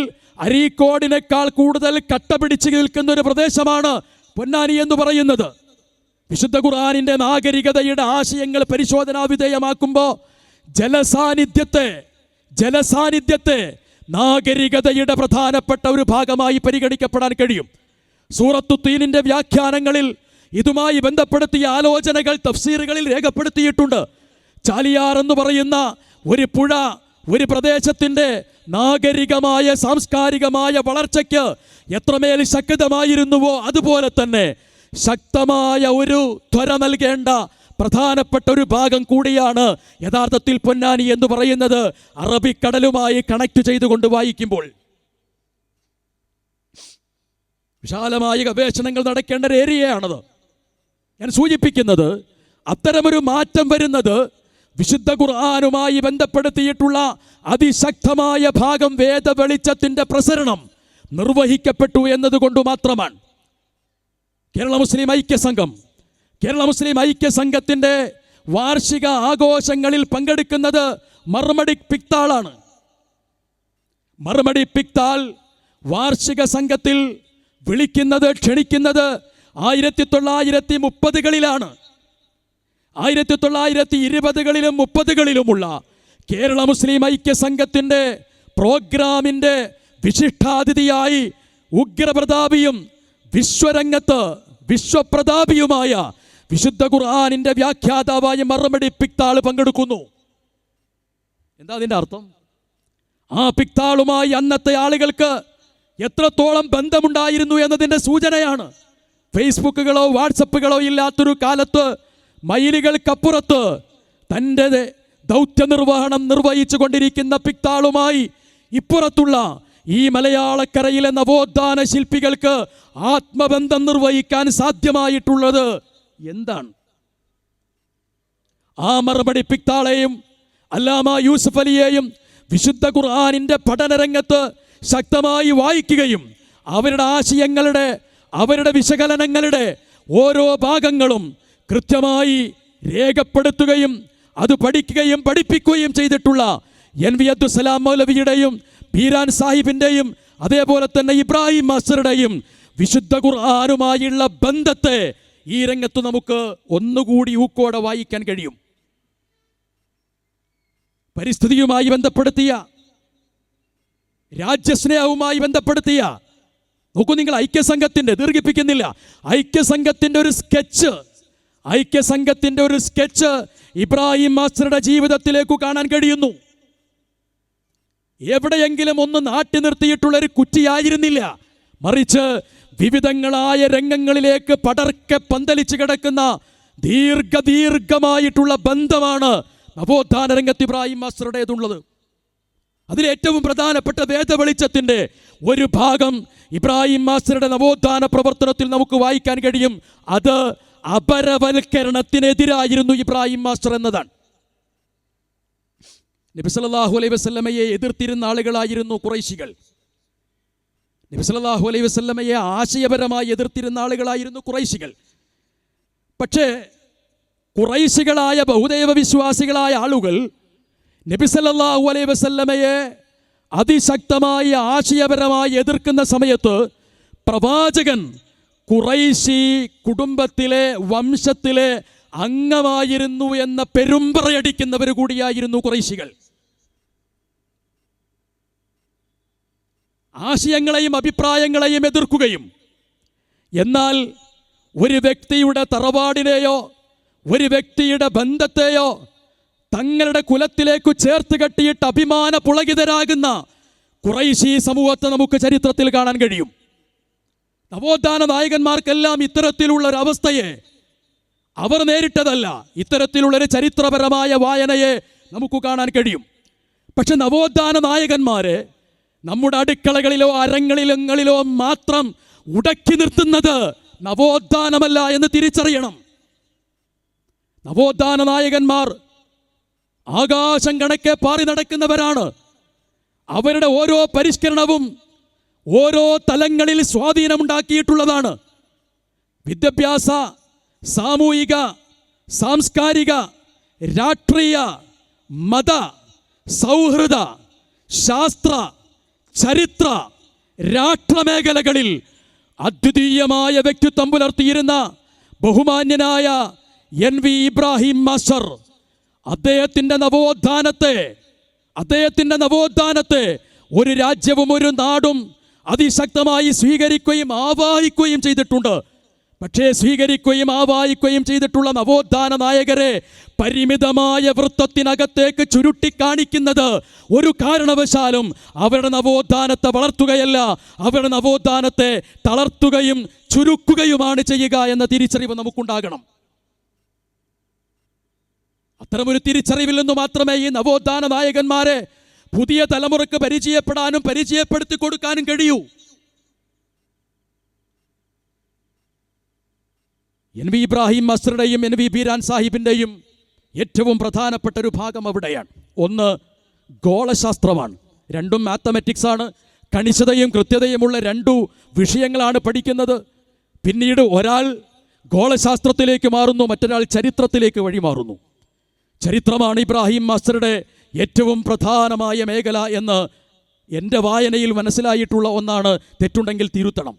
അരീക്കോടിനേക്കാൾ കൂടുതൽ കട്ടപിടിച്ച് നിൽക്കുന്ന ഒരു പ്രദേശമാണ് പൊന്നാനി എന്ന് പറയുന്നത്. വിശുദ്ധ ഖുർആനിൻ്റെ നാഗരികതയുടെ ആശയങ്ങൾ പരിശോധനാ വിധേയമാക്കുമ്പോൾ ജലസാന്നിധ്യത്തെ നാഗരികതയുടെ പ്രധാനപ്പെട്ട ഒരു ഭാഗമായി പരിഗണിക്കപ്പെടാൻ കഴിയും. സൂറത്തു തീനിൻ്റെ വ്യാഖ്യാനങ്ങളിൽ ഇതുമായി ബന്ധപ്പെടുത്തിയ ആലോചനകൾ തഫ്സീറുകളിൽ രേഖപ്പെടുത്തിയിട്ടുണ്ട്. ചാലിയാർ എന്ന് പറയുന്ന ഒരു പുഴ ഒരു പ്രദേശത്തിൻ്റെ നാഗരികമായ സാംസ്കാരികമായ വളർച്ചയ്ക്ക് എത്രമേൽ ശക്തമായിരുന്നുവോ അതുപോലെ തന്നെ ശക്തമായ ഒരു ത്വര നൽകേണ്ട പ്രധാനപ്പെട്ട ഒരു ഭാഗം കൂടിയാണ് യഥാർത്ഥത്തിൽ പൊന്നാനി എന്ന് പറയുന്നത്. അറബിക്കടലുമായി കണക്ട് ചെയ്തുകൊണ്ട് വായിക്കുമ്പോൾ വിശാലമായ ഗവേഷണങ്ങൾ നടക്കേണ്ട ഒരു ഏരിയയാണത്. ഞാൻ സൂചിപ്പിക്കുന്നത് അത്തരമൊരു മാറ്റം വരുന്നത് വിശുദ്ധ ഖുർആനുമായി ബന്ധപ്പെടുത്തിയിട്ടുള്ള അതിശക്തമായ ഭാഗം വേദവെളിച്ചത്തിൻ്റെ പ്രസരണം നിർവഹിക്കപ്പെട്ടു എന്നതുകൊണ്ട് മാത്രമാണ്. കേരള മുസ്ലിം ഐക്യ സംഘത്തിൻ്റെ വാർഷിക ആഘോഷങ്ങളിൽ പങ്കെടുക്കുന്നത് മർമടി പിക്താളാണ്. മർമടി പിക്താൾ വാർഷിക സംഘത്തിൽ ക്ഷണിക്കുന്നത് 1930കളിലാണ്. 1920കളിലും 30കളിലുമുള്ള കേരള മുസ്ലിം ഐക്യ സംഘത്തിൻ്റെ പ്രോഗ്രാമിൻ്റെ വിശിഷ്ടാതിഥിയായി ഉഗ്രപ്രതാപിയും വിശ്വപ്രതാപിയുമായ വിശുദ്ധ ഖുർആനിൻ്റെ വ്യാഖ്യാതാവായ മർമടി പിക്താൾ പങ്കെടുക്കുന്നു. എന്താ അതിൻ്റെ അർത്ഥം? ആ പിക്താളുമായി അന്നത്തെ ആളുകൾക്ക് എത്രത്തോളം ബന്ധമുണ്ടായിരുന്നു എന്നതിൻ്റെ സൂചനയാണ്. ഫേസ്ബുക്കുകളോ വാട്സപ്പുകളോ ഇല്ലാത്തൊരു കാലത്ത് മൈലുകൾക്കപ്പുറത്ത് തൻ്റെ ദൗത്യ നിർവഹണം നിർവഹിച്ചു കൊണ്ടിരിക്കുന്ന പിക്താളുമായി ഇപ്പുറത്തുള്ള ഈ മലയാളക്കരയിലെ നവോത്ഥാന ശില്പികൾക്ക് ആത്മബന്ധം നിർവഹിക്കാൻ സാധ്യമായിട്ടുള്ളത് എന്താണ്? ആ മറുപടി പിക്താളെയും അല്ലാമ യൂസുഫ് അലിയെയും വിശുദ്ധ ഖുർആനിൻ്റെ പഠനരംഗത്ത് ശക്തമായി വായിക്കുകയും അവരുടെ ആശയങ്ങളുടെ അവരുടെ വിശകലനങ്ങളുടെ ഓരോ ഭാഗങ്ങളും കൃത്യമായി രേഖപ്പെടുത്തുകയും അത് പഠിക്കുകയും പഠിപ്പിക്കുകയും ചെയ്തിട്ടുള്ള NV അബ്ദുസ്സലാം മൗലവിയുടെയും പീരാൻ സാഹിബിൻ്റെയും അതേപോലെ തന്നെ ഇബ്രാഹിം മാസ്റ്ററുടെയും വിശുദ്ധ ഖുർആനുമായുള്ള ബന്ധത്തെ ഈ രംഗത്ത് നമുക്ക് ഒന്നുകൂടി ഊക്കോടെ വായിക്കാൻ കഴിയും. പരിസ്ഥിതിയുമായി ബന്ധപ്പെടുത്തിയ, രാജ്യസ്നേഹവുമായി ബന്ധപ്പെടുത്തിയ, നോക്കൂ നിങ്ങൾ, ഐക്യസംഘത്തിൻ്റെ ദീർഘിപ്പിക്കുന്നില്ല, ഐക്യസംഘത്തിൻ്റെ ഒരു സ്കെച്ച് ഇബ്രാഹിം മാസ്റ്ററുടെ ജീവിതത്തിലേക്ക് കാണാൻ കഴിയുന്നു. എവിടെയെങ്കിലും ഒന്ന് നാട്ടി നിർത്തിയിട്ടുള്ളൊരു കുറ്റിയായിരുന്നില്ല, മറിച്ച് വിവിധങ്ങളായ രംഗങ്ങളിലേക്ക് പടർക്കെ പന്തലിച്ച് കിടക്കുന്ന ദീർഘമായിട്ടുള്ള ബന്ധമാണ് നവോത്ഥാന രംഗത്ത് ഇബ്രാഹിം മാസ്റ്ററുടേതുള്ളത്. അതിലേറ്റവും പ്രധാനപ്പെട്ട വേദവെളിച്ചത്തിൻ്റെ ഒരു ഭാഗം ഇബ്രാഹിം മാസ്റ്ററുടെ നവോത്ഥാന പ്രവർത്തനത്തിൽ നമുക്ക് വായിക്കാൻ കഴിയും. അത് അപരവൽക്കരണത്തിനെതിരായിരുന്നു ഇബ്രാഹിം മാസ്റ്റർ എന്നതാണ്. നബി സല്ലല്ലാഹു അലൈഹി വസല്ലമയെ എതിർത്തിരുന്ന ആളുകളായിരുന്നു ഖുറൈശികൾ. നബി സല്ലല്ലാഹു അലൈഹി വസല്ലമയെ ആശയപരമായി എതിർത്തിരുന്ന ആളുകളായിരുന്നു ഖുറൈശികൾ. പക്ഷേ ഖുറൈശികളായ ബഹുദൈവ വിശ്വാസികളായ ആളുകൾ നബി സല്ലല്ലാഹു അലൈഹി വസല്ലമയെ അതിശക്തമായി ആശയപരമായി എതിർക്കുന്ന സമയത്ത് പ്രവാചകൻ ഖുറൈശി കുടുംബത്തിലെ വംശത്തിലെ അംഗമായിരുന്നു എന്ന പെരുമ്പറയടിക്കുന്നവർ കൂടിയായിരുന്നു ഖുറൈശികൾ. ആശയങ്ങളെയും അഭിപ്രായങ്ങളെയും എതിർക്കുകയും എന്നാൽ ഒരു വ്യക്തിയുടെ തറവാടിനെയോ ഒരു വ്യക്തിയുടെ ബന്ധത്തെയോ തങ്ങളുടെ കുലത്തിലേക്ക് ചേർത്ത് കെട്ടിയിട്ട് അഭിമാന പുളകിതരാകുന്ന ഖുറൈശി സമൂഹത്തെ നമുക്ക് ചരിത്രത്തിൽ കാണാൻ കഴിയും. നവോത്ഥാന നായകന്മാർക്കെല്ലാം ഇത്തരത്തിലുള്ള ഒരു അവസ്ഥയെ അവർ നേരിട്ടതല്ല, ഇത്തരത്തിലുള്ളൊരു ചരിത്രപരമായ വായനയെ നമുക്ക് കാണാൻ കഴിയും. പക്ഷെ നവോത്ഥാന നായകന്മാരെ നമ്മുടെ അടുക്കളകളിലോ അരങ്ങളിലോ മാത്രം ഉടക്കി നിർത്തുന്നത് നവോത്ഥാനമല്ല എന്ന് തിരിച്ചറിയണം. നവോത്ഥാന നായകന്മാർ ആകാശം കണക്കെ പാറി നടക്കുന്നവരാണ്. അവരുടെ ഓരോ പരിഷ്കരണവും ഓരോ തലങ്ങളിൽ സ്വാധീനമുണ്ടാക്കിയിട്ടുള്ളതാണ്. വിദ്യാഭ്യാസ, സാമൂഹിക, സാംസ്കാരിക, രാഷ്ട്രീയ, മത, സൗഹൃദ, ശാസ്ത്ര, ചരിത്ര, രാഷ്ട്രമേഖലകളിൽ അദ്വിതീയമായ വ്യക്തിത്വം പുലർത്തിയിരുന്ന ബഹുമാന്യനായ NV ഇബ്രാഹിം മാസ്റ്റർ അദ്ദേഹത്തിൻ്റെ നവോത്ഥാനത്തെ ഒരു രാജ്യവും ഒരു നാടും അതിശക്തമായി സ്വീകരിക്കുകയും ആവാഹിക്കുകയും ചെയ്തിട്ടുണ്ട്. പക്ഷേ സ്വീകരിക്കുകയും ആവാഹിക്കുകയും ചെയ്തിട്ടുള്ള നവോത്ഥാന നായകരെ പരിമിതമായ വൃത്തത്തിനകത്തേക്ക് ചുരുട്ടിക്കാണിക്കുന്നത് ഒരു കാരണവശാലും അവരുടെ നവോത്ഥാനത്തെ വളർത്തുകയല്ല, അവരുടെ നവോത്ഥാനത്തെ തളർത്തുകയും ചുരുക്കുകയുമാണ് ചെയ്യുക എന്ന തിരിച്ചറിവ് നമുക്കുണ്ടാകണം. അത്തരമൊരു തിരിച്ചറിവിൽ നിന്ന് മാത്രമേ ഈ നവോത്ഥാന നായകന്മാരെ പുതിയ തലമുറക്ക് പരിചയപ്പെടാനും പരിചയപ്പെടുത്തി കൊടുക്കാനും കഴിയൂ. NV ഇബ്രാഹിം മാസ്റ്ററുടെയും NV ബീരാൻ സാഹിബിൻ്റെയും ഏറ്റവും പ്രധാനപ്പെട്ട ഒരു ഭാഗം അവിടെയാണ്. ഒന്ന് ഗോളശാസ്ത്രമാണ്, രണ്ടും മാത്തമാറ്റിക്സ് ആണ്. കണിശതയും കൃത്യതയുമുള്ള രണ്ടു വിഷയങ്ങളാണ് പഠിക്കുന്നത്. പിന്നീട് ഒരാൾ ഗോളശാസ്ത്രത്തിലേക്ക് മാറുന്നു, മറ്റൊരാൾ ചരിത്രത്തിലേക്ക് വഴിമാറുന്നു. ചരിത്രമാണ് ഇബ്രാഹിം മാസ്റ്ററുടെ ഏറ്റവും പ്രധാനമായ മേഖല എന്ന് എൻ്റെ വായനയിൽ മനസ്സിലായിട്ടുള്ള ഒന്നാണ്. തെറ്റുണ്ടെങ്കിൽ തിരുത്തണം.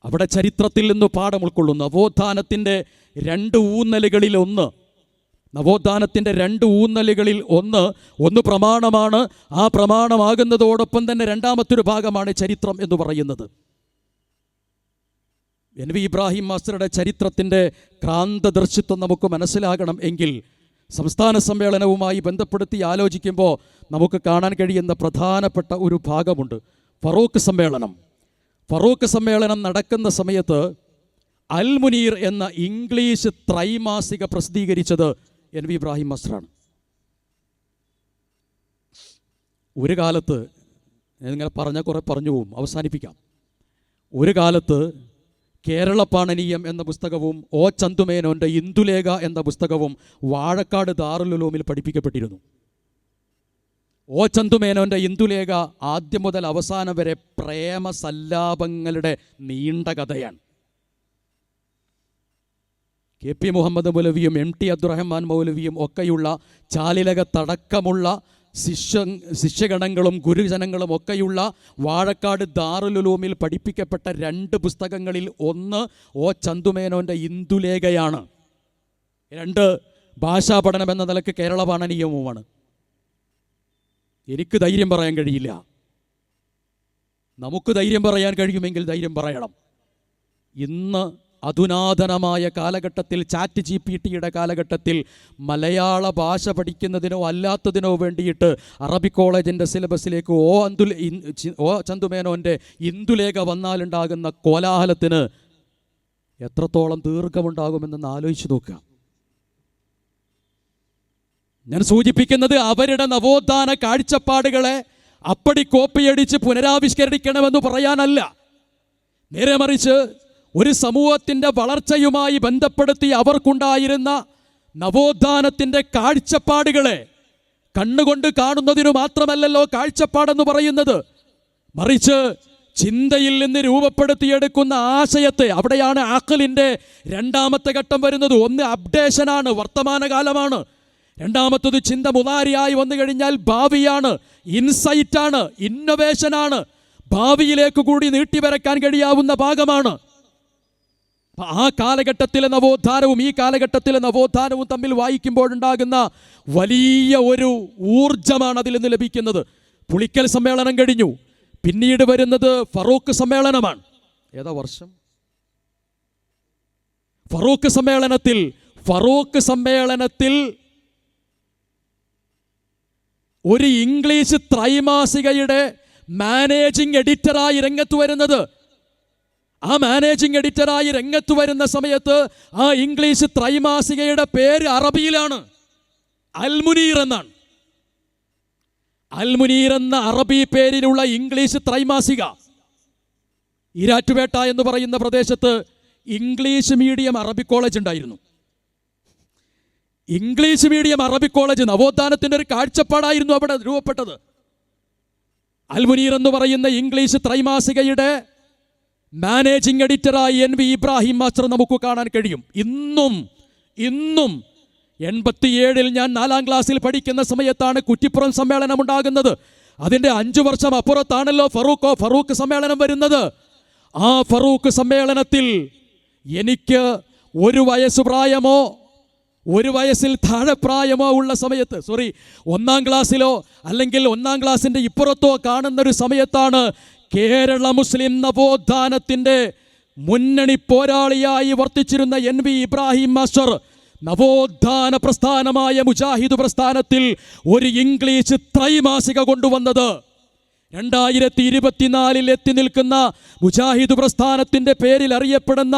അവിടെ ചരിത്രത്തിൽ നിന്ന് പാഠം ഉൾക്കൊള്ളുന്നു. നവോത്ഥാനത്തിൻ്റെ രണ്ട് ഊന്നലുകളിൽ ഒന്ന് പ്രമാണമാണ്. ആ പ്രമാണമാകുന്നതോടൊപ്പം തന്നെ രണ്ടാമത്തൊരു ഭാഗമാണ് ചരിത്രം എന്ന് പറയുന്നത്. NV ഇബ്രാഹിം മാസ്റ്ററുടെ ചരിത്രത്തിൻ്റെ ക്രാന്തദർശിത്വം നമുക്ക് മനസ്സിലാകണം എങ്കിൽ സംസ്ഥാന സമ്മേളനവുമായി ബന്ധപ്പെടുത്തി ആലോചിക്കുമ്പോൾ നമുക്ക് കാണാൻ കഴിയുന്ന പ്രധാനപ്പെട്ട ഒരു ഭാഗമുണ്ട്. ഫറൂഖ് സമ്മേളനം നടക്കുന്ന സമയത്ത് അൽ മുനീർ എന്ന ഇംഗ്ലീഷ് ത്രൈമാസിക പ്രസിദ്ധീകരിച്ചത് NV ഇബ്രാഹിം മാസ്റ്ററാണ്. ഒരു കാലത്ത് നിങ്ങൾ പറഞ്ഞു പോവും, അവസാനിപ്പിക്കാം. ഒരു കാലത്ത് കേരള പാണനീയം എന്ന പുസ്തകവും O ചന്തുമേനോൻ്റെ ഇന്ദുലേഖ എന്ന പുസ്തകവും വാഴക്കാട് ദാറുൽ ഉലൂമിൽ പഠിപ്പിക്കപ്പെട്ടിരുന്നു. O ചന്തുമേനോൻ്റെ ഇന്ദുലേഖ ആദ്യം മുതൽ അവസാനം വരെ പ്രേമസല്ലാപങ്ങളുടെ നീണ്ട കഥയാണ്. KP മുഹമ്മദ് മൗലവിയും MT അബ്ദുറഹ്മാൻ മൗലവിയും ഒക്കെയുള്ള ചാലിലകത്തടക്കമുള്ള ശിഷ്യഗണങ്ങളും ഗുരുജനങ്ങളും ഒക്കെയുള്ള വാഴക്കാട് ദാറുൽ ഉലൂമിൽ പഠിപ്പിക്കപ്പെട്ട രണ്ട് പുസ്തകങ്ങളിൽ ഒന്ന് O ചന്തുമേനോൻ്റെ ഇന്ദുലേഖയാണ്. രണ്ട് ഭാഷാ പഠനം എന്ന നിലക്ക് കേരള പാണനീയവുമാണ്. എനിക്ക് ധൈര്യം പറയാൻ കഴിയില്ല. നമുക്ക് ധൈര്യം പറയാൻ കഴിയുമെങ്കിൽ ധൈര്യം പറയണം. ഇന്ന് അധുനാതനമായ കാലഘട്ടത്തിൽ, ചാറ്റ് GPT കാലഘട്ടത്തിൽ മലയാള ഭാഷ പഠിക്കുന്നതിനോ അല്ലാത്തതിനോ വേണ്ടിയിട്ട് അറബിക് കോളേജിൻ്റെ സിലബസിലേക്ക് O ചന്തുമേനോൻ്റെ ഇന്ദുലേഖ വന്നാലുണ്ടാകുന്ന കോലാഹലത്തിന് എത്രത്തോളം ദീർഘമുണ്ടാകുമെന്നൊന്ന് ആലോചിച്ച് നോക്കുക. ഞാൻ സൂചിപ്പിക്കുന്നത് അവരുടെ നവോത്ഥാന കാഴ്ചപ്പാടുകളെ അപ്പടി കോപ്പിയടിച്ച് പുനരാവിഷ്കരിക്കണമെന്ന് പറയാനല്ല. നേരെ മറിച്ച് ഒരു സമൂഹത്തിൻ്റെ വളർച്ചയുമായി ബന്ധപ്പെടുത്തി അവർക്കുണ്ടായിരുന്ന നവോത്ഥാനത്തിൻ്റെ കാഴ്ചപ്പാടുകളെ കണ്ണുകൊണ്ട് കാണുന്നതിനു മാത്രമല്ലല്ലോ കാഴ്ചപ്പാടെന്ന് പറയുന്നത്, മറിച്ച് ചിന്തയിൽ നിന്ന് രൂപപ്പെടുത്തിയെടുക്കുന്ന ആശയത്തെ, അവിടെയാണ് അഖലിൻ്റെ രണ്ടാമത്തെ ഘട്ടം വരുന്നത്. ഒന്ന് അപ്ഡേഷനാണ്, വർത്തമാനകാലമാണ്. രണ്ടാമത്തത് ചിന്ത മുതാരിയായി വന്നു കഴിഞ്ഞാൽ ഭാവിയാണ്, ഇൻസൈറ്റാണ്, ഇന്നൊവേഷനാണ്, ഭാവിയിലേക്ക് കൂടി നീട്ടിവരക്കാൻ കഴിയാവുന്ന ഭാഗമാണ്. ആ കാലഘട്ടത്തിലെ നവോത്ഥാനവും ഈ കാലഘട്ടത്തിലെ നവോത്ഥാനവും തമ്മിൽ വായിക്കുമ്പോഴുണ്ടാകുന്ന വലിയ ഒരു ഊർജമാണ് അതിൽ നിന്ന് ലഭിക്കുന്നത്. പുളിക്കൽ സമ്മേളനം കഴിഞ്ഞു, പിന്നീട് വരുന്നത് ഫറൂഖ് സമ്മേളനമാണ്. ഏതാ വർഷം? ഫറൂഖ് സമ്മേളനത്തിൽ ഒരു ഇംഗ്ലീഷ് ത്രൈമാസികയുടെ മാനേജിംഗ് എഡിറ്ററായി രംഗത്ത് വരുന്നത്. ആ മാനേജിംഗ് എഡിറ്ററായി രംഗത്ത് വരുന്ന സമയത്ത് ആ ഇംഗ്ലീഷ് ത്രൈമാസികയുടെ പേര് അറബിയിലാണ്, അൽമുനീർ എന്നാണ്. അൽമുനീർ എന്ന അറബി പേരിലുള്ള ഇംഗ്ലീഷ് ത്രൈമാസിക. ഈരാറ്റുപേട്ട എന്ന് പറയുന്ന പ്രദേശത്ത് ഇംഗ്ലീഷ് മീഡിയം അറബിക് കോളേജ് ഉണ്ടായിരുന്നു. ഇംഗ്ലീഷ് മീഡിയം അറബിക് കോളേജ് നവോത്ഥാനത്തിൻ്റെ ഒരു കാഴ്ചപ്പാടായിരുന്നു അവിടെ രൂപപ്പെട്ടത്. അൽമുനീർ എന്ന് പറയുന്ന ഇംഗ്ലീഷ് ത്രൈമാസികയുടെ മാനേജിംഗ് എഡിറ്ററായി NV ഇബ്രാഹിം മാസ്റ്റർ നമുക്ക് കാണാൻ കഴിയും. ഇന്നും 87 ഞാൻ 4ാം ക്ലാസ്സിൽ പഠിക്കുന്ന സമയത്താണ് കുറ്റിപ്പുറം സമ്മേളനം ഉണ്ടാകുന്നത്. അതിൻ്റെ 5 വർഷം അപ്പുറത്താണല്ലോ ഫറൂഖ് സമ്മേളനം വരുന്നത്. ആ ഫറൂഖ് സമ്മേളനത്തിൽ എനിക്ക് 1 വയസ്സ് പ്രായമോ 1 വയസ്സിൽ താഴെ പ്രായമോ ഉള്ള സമയത്ത്, 1ാം ക്ലാസ്സിലോ അല്ലെങ്കിൽ 1ാം ക്ലാസ്സിൻ്റെ ഇപ്പുറത്തോ കാണുന്നൊരു സമയത്താണ് കേരള മുസ്ലിം നവോത്ഥാനത്തിൻ്റെ മുന്നണി പോരാളിയായി വർത്തിച്ചിരുന്ന NV ഇബ്രാഹിം മാസ്റ്റർ നവോത്ഥാന പ്രസ്ഥാനമായ മുജാഹിദ് പ്രസ്ഥാനത്തിൽ ഒരു ഇംഗ്ലീഷ് ത്രൈമാസിക കൊണ്ടുവന്നത്. 2024 എത്തി നിൽക്കുന്ന മുജാഹിദ് പ്രസ്ഥാനത്തിൻ്റെ പേരിൽ അറിയപ്പെടുന്ന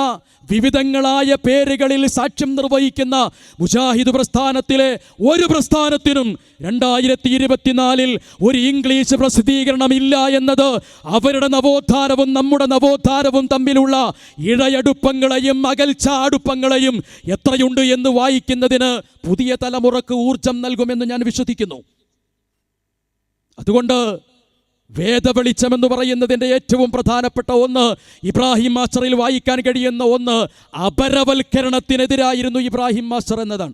വിവിധങ്ങളായ പേരുകളിൽ സാക്ഷ്യം നിർവഹിക്കുന്ന മുജാഹിദ് പ്രസ്ഥാനത്തിലെ ഒരു പ്രസ്ഥാനത്തിനും 2024 ഒരു ഇംഗ്ലീഷ് പ്രസിദ്ധീകരണം ഇല്ല എന്നത് അവരുടെ നവോത്ഥാനവും നമ്മുടെ നവോത്ഥാനവും തമ്മിലുള്ള ഇഴയടുപ്പങ്ങളെയും അകൽച്ചാടുപ്പങ്ങളെയും എത്രയുണ്ട് എന്ന് വായിക്കുന്നതിന് പുതിയ തലമുറക്ക് ഊർജം നൽകുമെന്ന് ഞാൻ വിശ്വസിക്കുന്നു. അതുകൊണ്ട് വേദവെളിച്ചമെന്ന് പറയുന്നതിൻ്റെ ഏറ്റവും പ്രധാനപ്പെട്ട ഒന്ന്, ഇബ്രാഹിം മാസ്റ്ററിൽ വായിക്കാൻ കഴിയുന്ന ഒന്ന്, അപരവൽക്കരണത്തിനെതിരായിരുന്നു ഇബ്രാഹിം മാസ്റ്റർ എന്നതാണ്.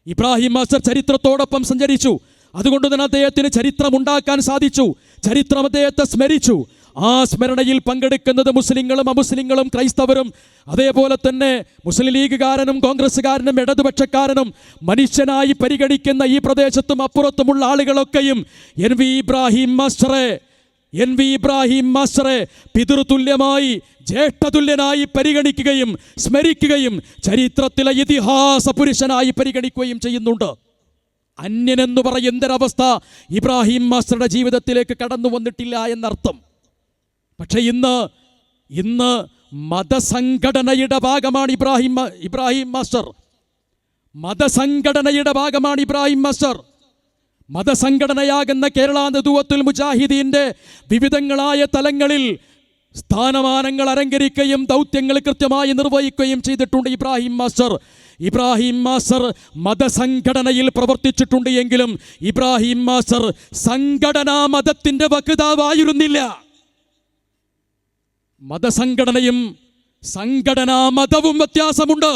ഇബ്രാഹിം മാസ്റ്റർ ചരിത്രത്തോടൊപ്പം സഞ്ചരിച്ചു. അതുകൊണ്ട് തന്നെ അദ്ദേഹത്തിന് ചരിത്രം ഉണ്ടാക്കാൻ സാധിച്ചു. ചരിത്രം അദ്ദേഹത്തെ സ്മരിച്ചു. ആ സ്മരണയിൽ പങ്കെടുക്കുന്നത് മുസ്ലിങ്ങളും അമുസ്ലിങ്ങളും ക്രൈസ്തവരും അതേപോലെ തന്നെ മുസ്ലിം ലീഗുകാരനും കോൺഗ്രസ്സുകാരനും ഇടതുപക്ഷക്കാരനും മനുഷ്യനായി പരിഗണിക്കുന്ന ഈ പ്രദേശത്തും അപ്പുറത്തുമുള്ള ആളുകളൊക്കെയും NV ഇബ്രാഹിം മാസ്റ്ററെ പിതൃതുല്യമായി ജ്യേഷ്ഠതുല്യനായി പരിഗണിക്കുകയും സ്മരിക്കുകയും ചരിത്രത്തിലെ ഇതിഹാസ പുരുഷനായി പരിഗണിക്കുകയും ചെയ്യുന്നുണ്ട്. അന്യനെന്ന് പറയുന്നൊരവസ്ഥ ഇബ്രാഹിം മാസ്റ്ററുടെ ജീവിതത്തിലേക്ക് കടന്നു വന്നിട്ടില്ല എന്നർത്ഥം. പക്ഷെ ഇന്ന് മതസംഘടനയുടെ ഭാഗമാണ് ഇബ്രാഹിം മാസ്റ്റർ. മതസംഘടനയുടെ ഭാഗമാണ് ഇബ്രാഹിം മാസ്റ്റർ. മതസംഘടനയാകുന്ന കേരള നദുവത്തുൽ മുജാഹിദീൻ്റെ വിവിധങ്ങളായ തലങ്ങളിൽ സ്ഥാനമാനങ്ങൾ അലങ്കരിക്കുകയും ദൗത്യങ്ങൾ കൃത്യമായി നിർവഹിക്കുകയും ചെയ്തിട്ടുണ്ട് ഇബ്രാഹിം മാസ്റ്റർ മതസംഘടനയിൽ പ്രവർത്തിച്ചിട്ടുണ്ട് എങ്കിലും ഇബ്രാഹിം മാസ്റ്റർ സംഘടനാ മതത്തിൻ്റെ വക്താവായിരുന്നില്ല. മതസംഘടനയും സംഘടനാ മതവും വ്യത്യാസമുണ്ട്.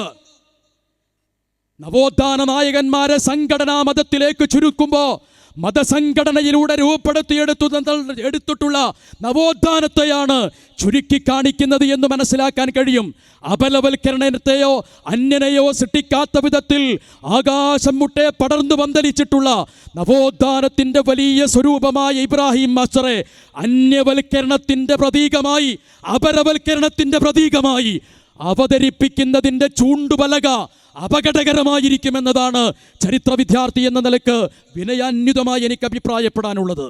നവോത്ഥാന നായകന്മാരെ സംഘടനാ മതത്തിലേക്ക് ചുരുക്കുമ്പോൾ മതസംഘടനയിലൂടെ രൂപപ്പെടുത്തിയെടുത്തിട്ടുള്ള നവോത്ഥാനത്തെയാണ് ചുരുക്കി കാണിക്കുന്നത് എന്ന് മനസ്സിലാക്കാൻ കഴിയും. അപലവൽക്കരണത്തെയോ അന്യനെയോ സൃഷ്ടിക്കാത്ത വിധത്തിൽ ആകാശം മുട്ടെ പടർന്നു പന്തലിച്ചിട്ടുള്ള നവോത്ഥാനത്തിൻ്റെ വലിയ സ്വരൂപമായ ഇബ്രാഹിം മാസ്റ്ററെ അന്യവൽക്കരണത്തിൻ്റെ പ്രതീകമായി, അപരവൽക്കരണത്തിൻ്റെ പ്രതീകമായി അവതരിപ്പിക്കുന്നതിൻ്റെ ചൂണ്ടുപലക അപകടകരമായിരിക്കുമെന്നതാണ് ചരിത്ര വിദ്യാർത്ഥി എന്ന നിലക്ക് വിനയാന്വിതമായി എനിക്ക് അഭിപ്രായപ്പെടാനുള്ളത്.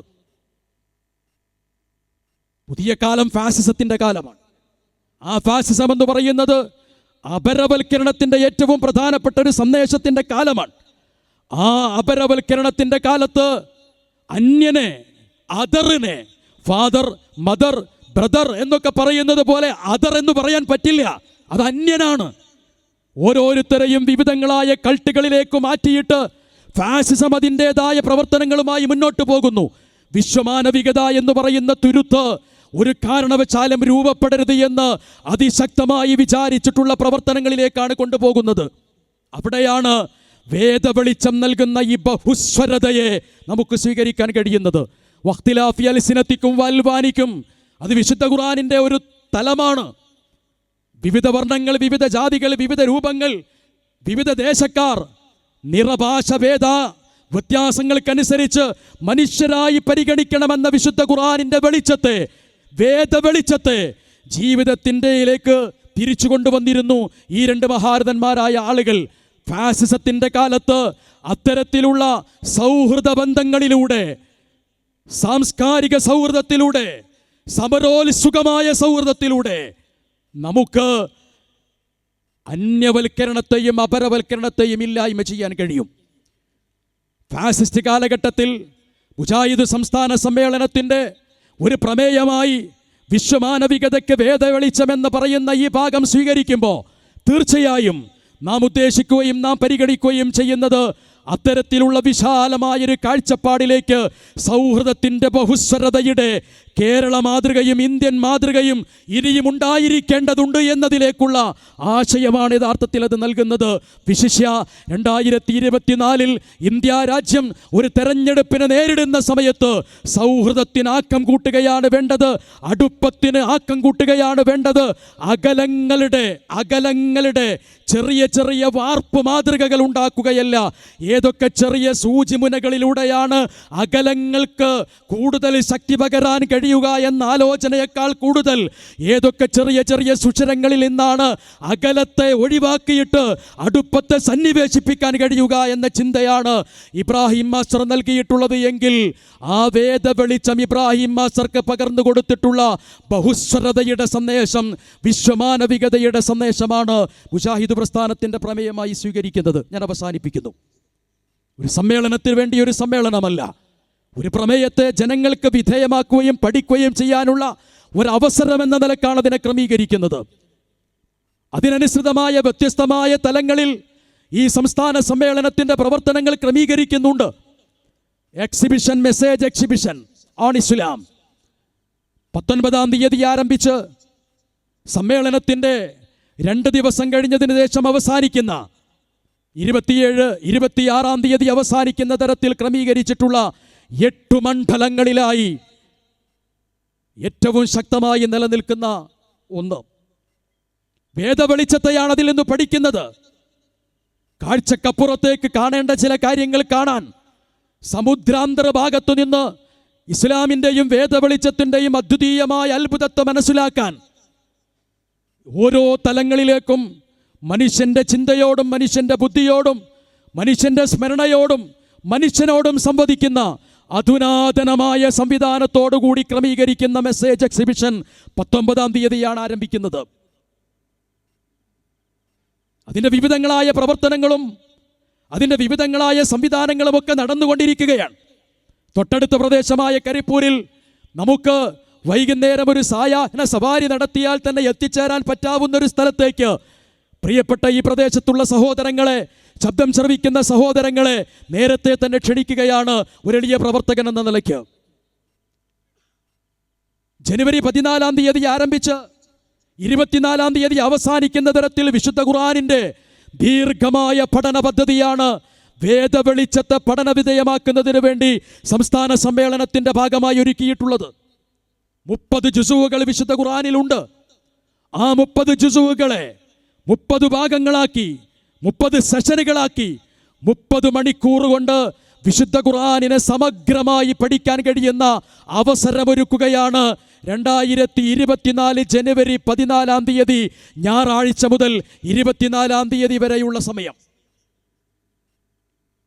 പുതിയ കാലം ഫാസിസത്തിൻ്റെ കാലമാണ്. ആ ഫാസിസം എന്ന് പറയുന്നത് അപരവൽക്കരണത്തിൻ്റെ ഏറ്റവും പ്രധാനപ്പെട്ട ഒരു സന്ദേശത്തിൻ്റെ കാലമാണ്. ആ അപരവൽക്കരണത്തിൻ്റെ കാലത്ത് അന്യനെ, അതറിനെ, ഫാദർ, മദർ, ബ്രദർ എന്നൊക്കെ പറയുന്നത് പോലെ അതർ എന്ന് പറയാൻ പറ്റില്ല. അത് അന്യനാണ്. ഓരോരുത്തരെയും വിവിധങ്ങളായ കൾട്ടുകളിലേക്ക് മാറ്റിയിട്ട് ഫാസിസം അതിൻ്റെതായ പ്രവർത്തനങ്ങളുമായി മുന്നോട്ട് പോകുന്നു. വിശ്വമാനവികത എന്ന് പറയുന്ന തുരുത്ത് ഒരു കാരണവശാലും രൂപപ്പെടരുത് എന്ന് അതിശക്തമായി വിചാരിച്ചിട്ടുള്ള പ്രവർത്തനങ്ങളിലേക്കാണ് കൊണ്ടുപോകുന്നത്. അവിടെയാണ് വേദവെളിച്ചം നൽകുന്ന ഈ ബഹുസ്വരതയെ നമുക്ക് സ്വീകരിക്കാൻ കഴിയുന്നത്. വഖ്തിലാഫി അൽസിനത്തിക്കും വൽവാനിക്കും, അത് വിശുദ്ധ ഖുർആനിൻ്റെ ഒരു തലമാണ്. വിവിധ വർണ്ണങ്ങൾ, വിവിധ ജാതികൾ, വിവിധ രൂപങ്ങൾ, വിവിധ ദേശക്കാർ, നിറഭാഷഭേദ വ്യത്യാസങ്ങൾക്കനുസരിച്ച് മനുഷ്യരായി പരിഗണിക്കണമെന്ന വിശുദ്ധ ഖുർആനിൻ്റെ വെളിച്ചത്തെ, വേദവെളിച്ചത്തെ ജീവിതത്തിൻ്റെയിലേക്ക് തിരിച്ചു കൊണ്ടുവന്നിരുന്നു ഈ രണ്ട് മഹാരഥന്മാരായ ആളുകൾ. ഫാസിസത്തിൻ്റെ കാലത്ത് അത്തരത്തിലുള്ള സൗഹൃദ ബന്ധങ്ങളിലൂടെ, സാംസ്കാരിക സൗഹൃദത്തിലൂടെ, സമരോത്സുകമായ സൗഹൃദത്തിലൂടെ നമുക്ക് അന്യവൽക്കരണത്തെയും അപരവൽക്കരണത്തെയും ഇല്ലായ്മ ചെയ്യാൻ കഴിയും. ഫാസിസ്റ്റ് കാലഘട്ടത്തിൽ മുജാഹിദ് സംസ്ഥാന സമ്മേളനത്തിൻ്റെ ഒരു പ്രമേയമായി വിശ്വമാനവികതയ്ക്ക് വേദവെളിച്ചമെന്ന് പറയുന്ന ഈ ഭാഗം സ്വീകരിക്കുമ്പോൾ തീർച്ചയായും നാം ഉദ്ദേശിക്കുകയും നാം പരിഗണിക്കുകയും ചെയ്യുന്നത് അത്തരത്തിലുള്ള വിശാലമായൊരു കാഴ്ചപ്പാടിലേക്ക്, സൗഹൃദത്തിൻ്റെ ബഹുസ്വരതയുടെ കേരള മാതൃകയും ഇന്ത്യൻ മാതൃകയും ഇനിയും ഉണ്ടായിരിക്കേണ്ടതുണ്ട് എന്നതിലേക്കുള്ള ആശയമാണ് യഥാർത്ഥത്തിൽ അത് നൽകുന്നത്. വിശിഷ്യ 2024 ഇന്ത്യ രാജ്യം ഒരു തെരഞ്ഞെടുപ്പിനെ നേരിടുന്ന സമയത്ത് സൗഹൃദത്തിന് ആക്കം കൂട്ടുകയാണ് വേണ്ടത്, അടുപ്പത്തിന് ആക്കം കൂട്ടുകയാണ് വേണ്ടത്. അകലങ്ങളുടെ ചെറിയ ചെറിയ വാർപ്പ് മാതൃകകൾ ഉണ്ടാക്കുകയല്ല. ഏതൊക്കെ ചെറിയ സൂചിമുനകളിലൂടെയാണ് അകലങ്ങൾക്ക് കൂടുതൽ ശക്തി പകരാൻ കഴിയുക എന്ന ആലോചനയേക്കാൾ കൂടുതൽ ഏതൊക്കെ ചെറിയ ചെറിയ സുഷിരങ്ങളിൽ നിന്നാണ് അകലത്തെ ഒഴിവാക്കിയിട്ട് അടുപ്പത്തെ സന്നിവേശിപ്പിക്കാൻ കഴിയുക എന്ന ചിന്തയാണ് ഇബ്രാഹിം മാസ്റ്റർ നൽകിയിട്ടുള്ളത് എങ്കിൽ ആ വേദ വെളിച്ചം ഇബ്രാഹിം മാസ്റ്റർക്ക് പകർന്നു കൊടുത്തിട്ടുള്ള ബഹുസ്വരതയുടെ സന്ദേശം, വിശ്വമാനവികതയുടെ സന്ദേശമാണ് മുജാഹിദ് പ്രസ്ഥാനത്തിൻ്റെ പ്രമേയമായി സ്വീകരിക്കുന്നത്. ഞാൻ അവസാനിപ്പിക്കുന്നു. ഒരു സമ്മേളനത്തിന് വേണ്ടി ഒരു സമ്മേളനമല്ല, ഒരു പ്രമേയത്തെ ജനങ്ങൾക്ക് വിധേയമാക്കുകയും പഠിക്കുകയും ചെയ്യാനുള്ള ഒരവസരം എന്ന നിലക്കാണ് അതിനെ ക്രമീകരിക്കുന്നത്. അതിനനുസൃതമായ വ്യത്യസ്തമായ തലങ്ങളിൽ ഈ സംസ്ഥാന സമ്മേളനത്തിൻ്റെ പ്രവർത്തനങ്ങൾ ക്രമീകരിക്കുന്നുണ്ട്. എക്സിബിഷൻ, മെസ്സേജ് എക്സിബിഷൻ ഓൺ ഇസ്ലാം 19-ാം തീയതി ആരംഭിച്ച് സമ്മേളനത്തിൻ്റെ 2 ദിവസം കഴിഞ്ഞതിന് ശേഷം അവസാനിക്കുന്ന 27, 26-ാം തീയതി അവസാനിക്കുന്ന തരത്തിൽ ക്രമീകരിച്ചിട്ടുള്ള 8 മണ്ഡലങ്ങളിലായി ഏറ്റവും ശക്തമായി നിലനിൽക്കുന്ന ഒന്ന് വേദവെളിച്ചത്തെയാണ് അതിൽ നിന്ന് പഠിക്കുന്നത്. കാഴ്ചക്കപ്പുറത്തേക്ക് കാണേണ്ട ചില കാര്യങ്ങൾ കാണാൻ, സമുദ്രാന്തര ഭാഗത്തു നിന്ന് ഇസ്ലാമിൻ്റെയും വേദവെളിച്ചത്തിൻ്റെയും അദ്വിതീയമായ അത്ഭുതത്തെ മനസ്സിലാക്കാൻ ഓരോ തലങ്ങളിലേക്കും മനുഷ്യൻ്റെ ചിന്തയോടും മനുഷ്യൻ്റെ ബുദ്ധിയോടും മനുഷ്യൻ്റെ സ്മരണയോടും മനുഷ്യനോടും സംവദിക്കുന്ന അധുനാതനമായ സംവിധാനത്തോടുകൂടി ക്രമീകരിക്കുന്ന മെസ്സേജ് എക്സിബിഷൻ 19-ാം തീയതിയാണ് ആരംഭിക്കുന്നത്. അതിൻ്റെ വിവിധങ്ങളായ പ്രവർത്തനങ്ങളും അതിൻ്റെ വിവിധങ്ങളായ സംവിധാനങ്ങളുമൊക്കെ നടന്നുകൊണ്ടിരിക്കുകയാണ്. തൊട്ടടുത്ത പ്രദേശമായ കരിപ്പൂരിൽ നമുക്ക് വൈകുന്നേരം ഒരു സായാഹ്ന സവാരി നടത്തിയാൽ തന്നെ എത്തിച്ചേരാൻ പറ്റാവുന്നൊരു സ്ഥലത്തേക്ക് പ്രിയപ്പെട്ട ഈ പ്രദേശത്തുള്ള സഹോദരങ്ങളെ, ശബ്ദം ശ്രവിക്കുന്ന സഹോദരങ്ങളെ നേരത്തെ തന്നെ ക്ഷണിക്കുകയാണ് ഒരു എളിയ പ്രവർത്തകൻ എന്ന നിലയ്ക്ക്. ജനുവരി 14-ാം തീയതി ആരംഭിച്ച് 24-ാം തീയതി അവസാനിക്കുന്ന തരത്തിൽ വിശുദ്ധ ഖുർആനിൻ്റെ ദീർഘമായ പഠന പദ്ധതിയാണ് വേദവെളിച്ചത്തെ പഠനവിധേയമാക്കുന്നതിന് വേണ്ടി സംസ്ഥാന സമ്മേളനത്തിൻ്റെ ഭാഗമായി ഒരുക്കിയിട്ടുള്ളത്. 30 ജുസുകൾ വിശുദ്ധ ഖുർആനിലുണ്ട്. ആ 30 ജുസുകളെ 30 ഭാഗങ്ങളാക്കി 30 സെഷനുകളാക്കി 30 മണിക്കൂർ കൊണ്ട് വിശുദ്ധ ഖുർആനിനെ സമഗ്രമായി പഠിക്കാൻ കഴിയുന്ന അവസരമൊരുക്കുകയാണ് 2024 ജനുവരി 14-ാം തീയതി ഞായറാഴ്ച മുതൽ 24-ാം തീയതി വരെയുള്ള സമയം.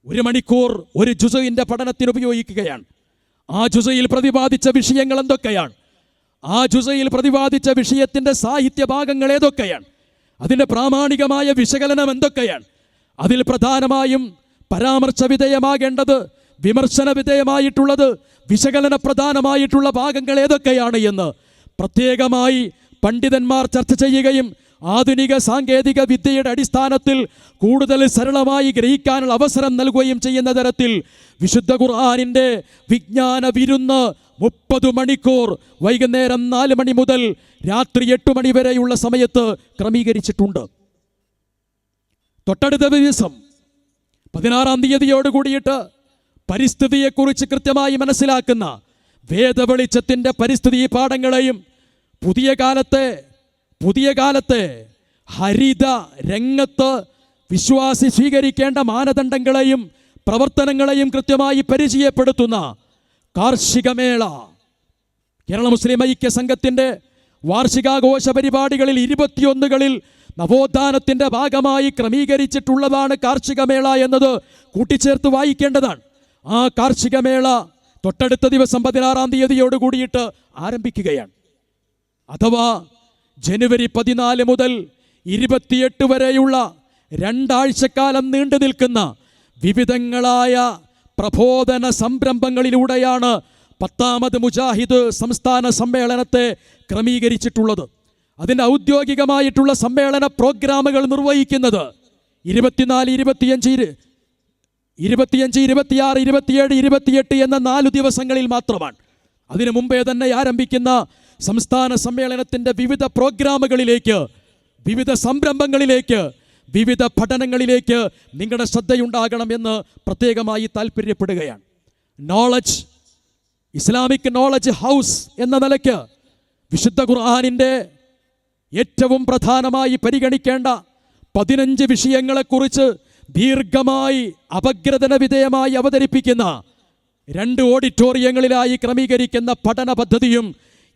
1 മണിക്കൂർ ഒരു ജുസയിൻ്റെ പഠനത്തിന് ഉപയോഗിക്കുകയാണ്. ആ ജുസയിൽ പ്രതിപാദിച്ച വിഷയങ്ങൾ എന്തൊക്കെയാണ്? ആ ജുസയിൽ പ്രതിപാദിച്ച വിഷയത്തിൻ്റെ സാഹിത്യ ഭാഗങ്ങൾ ഏതൊക്കെയാണ്? അതിൻ്റെ പ്രാമാണികമായ വിശകലനം എന്തൊക്കെയാണ്? അതിൽ പ്രധാനമായും പരാമർശ വിധേയമാകേണ്ടത്, വിമർശന വിധേയമായിട്ടുള്ളത്, വിശകലന പ്രധാനമായിട്ടുള്ള ഭാഗങ്ങൾ ഏതൊക്കെയാണ് എന്ന് പ്രത്യേകമായി പണ്ഡിതന്മാർ ചർച്ച ചെയ്യുകയും ആധുനിക സാങ്കേതിക വിദ്യയുടെ അടിസ്ഥാനത്തിൽ കൂടുതൽ സരളമായി ഗ്രഹിക്കാനുള്ള അവസരം നൽകുകയും ചെയ്യുന്ന തരത്തിൽ വിശുദ്ധ ഖുർആനിൻ്റെ വിജ്ഞാന വിരുന്ന് 30 മണിക്കൂർ വൈകുന്നേരം 4 മണി മുതൽ രാത്രി 8 മണി വരെയുള്ള സമയത്ത് ക്രമീകരിച്ചിട്ടുണ്ട്. തൊട്ടടുത്ത ദിവസം 16-ാം തീയതിയോട് കൂടിയിട്ട് പരിസ്ഥിതിയെക്കുറിച്ച് കൃത്യമായി മനസ്സിലാക്കുന്ന വേദവെളിച്ചത്തിൻ്റെ പരിസ്ഥിതി പാഠങ്ങളെയും പുതിയ കാലത്തെ ഹരിത രംഗത്ത് വിശ്വാസി സ്വീകരിക്കേണ്ട മാനദണ്ഡങ്ങളെയും പ്രവർത്തനങ്ങളെയും കൃത്യമായി പരിചയപ്പെടുത്തുന്ന കാർഷികമേള കേരള മുസ്ലിം ഐക്യ സംഘത്തിൻ്റെ വാർഷികാഘോഷ പരിപാടികളിൽ 21കളിൽ നവോത്ഥാനത്തിൻ്റെ ഭാഗമായി ക്രമീകരിച്ചിട്ടുള്ളതാണ് കാർഷികമേള എന്നത് കൂട്ടിച്ചേർത്ത് വായിക്കേണ്ടതാണ്. ആ കാർഷികമേള തൊട്ടടുത്ത ദിവസം 16-ാം തീയതിയോട് കൂടിയിട്ട് ആരംഭിക്കുകയാണ്. അഥവാ ജനുവരി 14 മുതൽ 28 വരെയുള്ള 2 ആഴ്ചക്കാലം നീണ്ടു നിൽക്കുന്ന വിവിധങ്ങളായ പ്രബോധന സംരംഭങ്ങളിലൂടെയാണ് 10ാമത് മുജാഹിദ് സംസ്ഥാന സമ്മേളനത്തെ ക്രമീകരിച്ചിട്ടുള്ളത്. അതിൻ്റെ ഔദ്യോഗികമായിട്ടുള്ള സമ്മേളന പ്രോഗ്രാമുകൾ നിർവഹിക്കുന്നത് 24, 25, 26, 27, 28 എന്ന 4 ദിവസങ്ങളിൽ മാത്രമാണ്. അതിനു മുമ്പേ തന്നെ ആരംഭിക്കുന്ന സംസ്ഥാന സമ്മേളനത്തിൻ്റെ വിവിധ പ്രോഗ്രാമുകളിലേക്ക്, വിവിധ സംരംഭങ്ങളിലേക്ക്, വിവിധ പഠനങ്ങളിലേക്ക് നിങ്ങളുടെ ശ്രദ്ധയുണ്ടാകണമെന്ന് പ്രത്യേകമായി താല്പര്യപ്പെടുകയാണ്. നോളജ്, ഇസ്ലാമിക് നോളജ് ഹൗസ് എന്ന നിലയ്ക്ക് വിശുദ്ധ ഖുർആനിൻ്റെ ഏറ്റവും പ്രധാനമായി പരിഗണിക്കേണ്ട 15 വിഷയങ്ങളെക്കുറിച്ച് ദീർഘമായി അപഗ്രഥന വിധേയമായി അവതരിപ്പിക്കുന്ന 2 ഓഡിറ്റോറിയങ്ങളിലായി ക്രമീകരിക്കുന്ന പഠന പദ്ധതിയും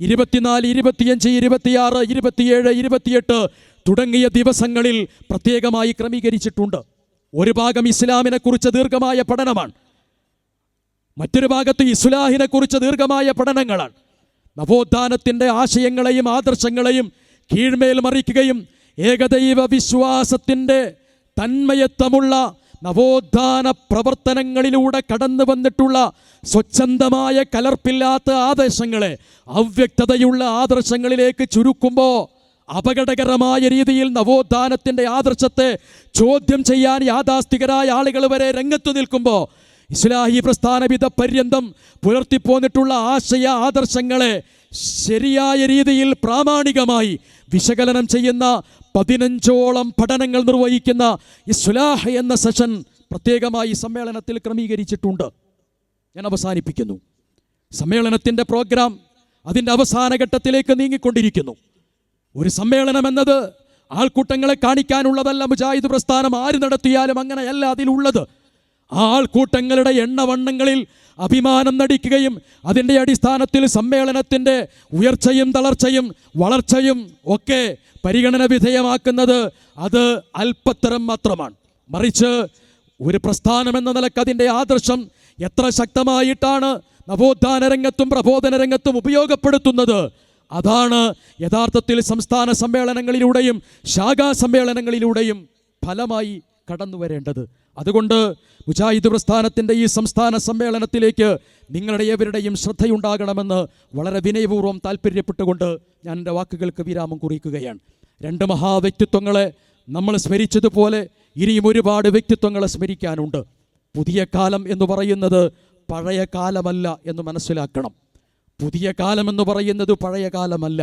24, 25, 26, 27, 28 തുടങ്ങിയ ദിവസങ്ങളിൽ പ്രത്യേകമായി ക്രമീകരിച്ചിട്ടുണ്ട്. ഒരു ഭാഗം ഇസ്ലാമിനെ കുറിച്ച് ദീർഘമായ പഠനമാണ്, മറ്റൊരു ഭാഗത്ത് ഇസ്ലാഹിനെ കുറിച്ച് ദീർഘമായ പഠനങ്ങളാണ്. നവോത്ഥാനത്തിൻ്റെ ആശയങ്ങളെയും ആദർശങ്ങളെയും കീഴ്മേൽ മറിക്കുകയും ഏകദൈവ വിശ്വാസത്തിൻ്റെ തന്മയത്വമുള്ള നവോത്ഥാന പ്രവർത്തനങ്ങളിലൂടെ കടന്നു വന്നിട്ടുള്ള സ്വച്ഛന്തമായ കലർപ്പില്ലാത്ത ആദർശങ്ങളെ അവ്യക്തതയുള്ള ആദർശങ്ങളിലേക്ക് ചുരുക്കുമ്പോൾ അപകടകരമായ രീതിയിൽ നവോത്ഥാനത്തിൻ്റെ ആദർശത്തെ ചോദ്യം ചെയ്യാൻ യാഥാസ്ഥികരായ ആളുകൾ വരെ രംഗത്തു നിൽക്കുമ്പോൾ ഇസ്ലാഹി പ്രസ്ഥാനവിധ പര്യന്തം പുലർത്തിപ്പോന്നിട്ടുള്ള ആശയ ആദർശങ്ങളെ ശരിയായ രീതിയിൽ പ്രാമാണികമായി വിശകലനം ചെയ്യുന്ന 15ഓളം പഠനങ്ങൾ നിർവഹിക്കുന്ന ഇസ്ലാഹ് എന്ന സെഷൻ പ്രത്യേകമായി സമ്മേളനത്തിൽ ക്രമീകരിച്ചിട്ടുണ്ട്. ഞാൻ അവസാനിപ്പിക്കുന്നു. സമ്മേളനത്തിൻ്റെ പ്രോഗ്രാം അതിൻ്റെ അവസാന ഘട്ടത്തിലേക്ക് നീങ്ങിക്കൊണ്ടിരിക്കുന്നു. ഒരു സമ്മേളനം എന്നത് ആൾക്കൂട്ടങ്ങളെ കാണിക്കാനുള്ളതല്ല. മുജാഹിദ് പ്രസ്ഥാനം ആര് നടത്തിയാലും അങ്ങനെയല്ല അതിലുള്ളത്. ആൾക്കൂട്ടങ്ങളുടെ എണ്ണവണ്ണങ്ങളിൽ അഭിമാനം നടിക്കുകയും അതിൻ്റെ അടിസ്ഥാനത്തിൽ സമ്മേളനത്തിൻ്റെ ഉയർച്ചയും തളർച്ചയും വളർച്ചയും ഒക്കെ പരിഗണന വിധേയമാക്കുന്നത് അത് അല്പത്തരം മാത്രമാണ്. മറിച്ച് ഒരു പ്രസ്ഥാനം എന്ന നിലക്ക് അതിൻ്റെ ആദർശം എത്ര ശക്തമായിട്ടാണ് നവോത്ഥാന രംഗത്തും പ്രബോധന രംഗത്തും ഉപയോഗപ്പെടുത്തുന്നത്, അതാണ് യഥാർത്ഥത്തിൽ സംസ്ഥാന സമ്മേളനങ്ങളിലൂടെയും ശാഖാ സമ്മേളനങ്ങളിലൂടെയും ഫലമായി കടന്നു വരേണ്ടത്. അതുകൊണ്ട് മുജാഹിദ് പ്രസ്ഥാനത്തിൻ്റെ ഈ സംസ്ഥാന സമ്മേളനത്തിലേക്ക് നിങ്ങളുടെ ഏവരുടെയും ശ്രദ്ധയുണ്ടാകണമെന്ന് വളരെ വിനയപൂർവ്വം താല്പര്യപ്പെട്ടുകൊണ്ട് ഞാൻ എൻ്റെ വാക്കുകൾക്ക് വിരാമം കുറിക്കുകയാണ്. 2 മഹാവ്യക്തിത്വങ്ങളെ നമ്മൾ സ്മരിച്ചതുപോലെ ഇനിയും ഒരുപാട് വ്യക്തിത്വങ്ങളെ സ്മരിക്കാനുണ്ട്. പുതിയ കാലം എന്ന് പറയുന്നത് പഴയ കാലമല്ല എന്ന് മനസ്സിലാക്കണം. പുതിയ കാലമെന്ന് പറയുന്നത് പഴയ കാലമല്ല.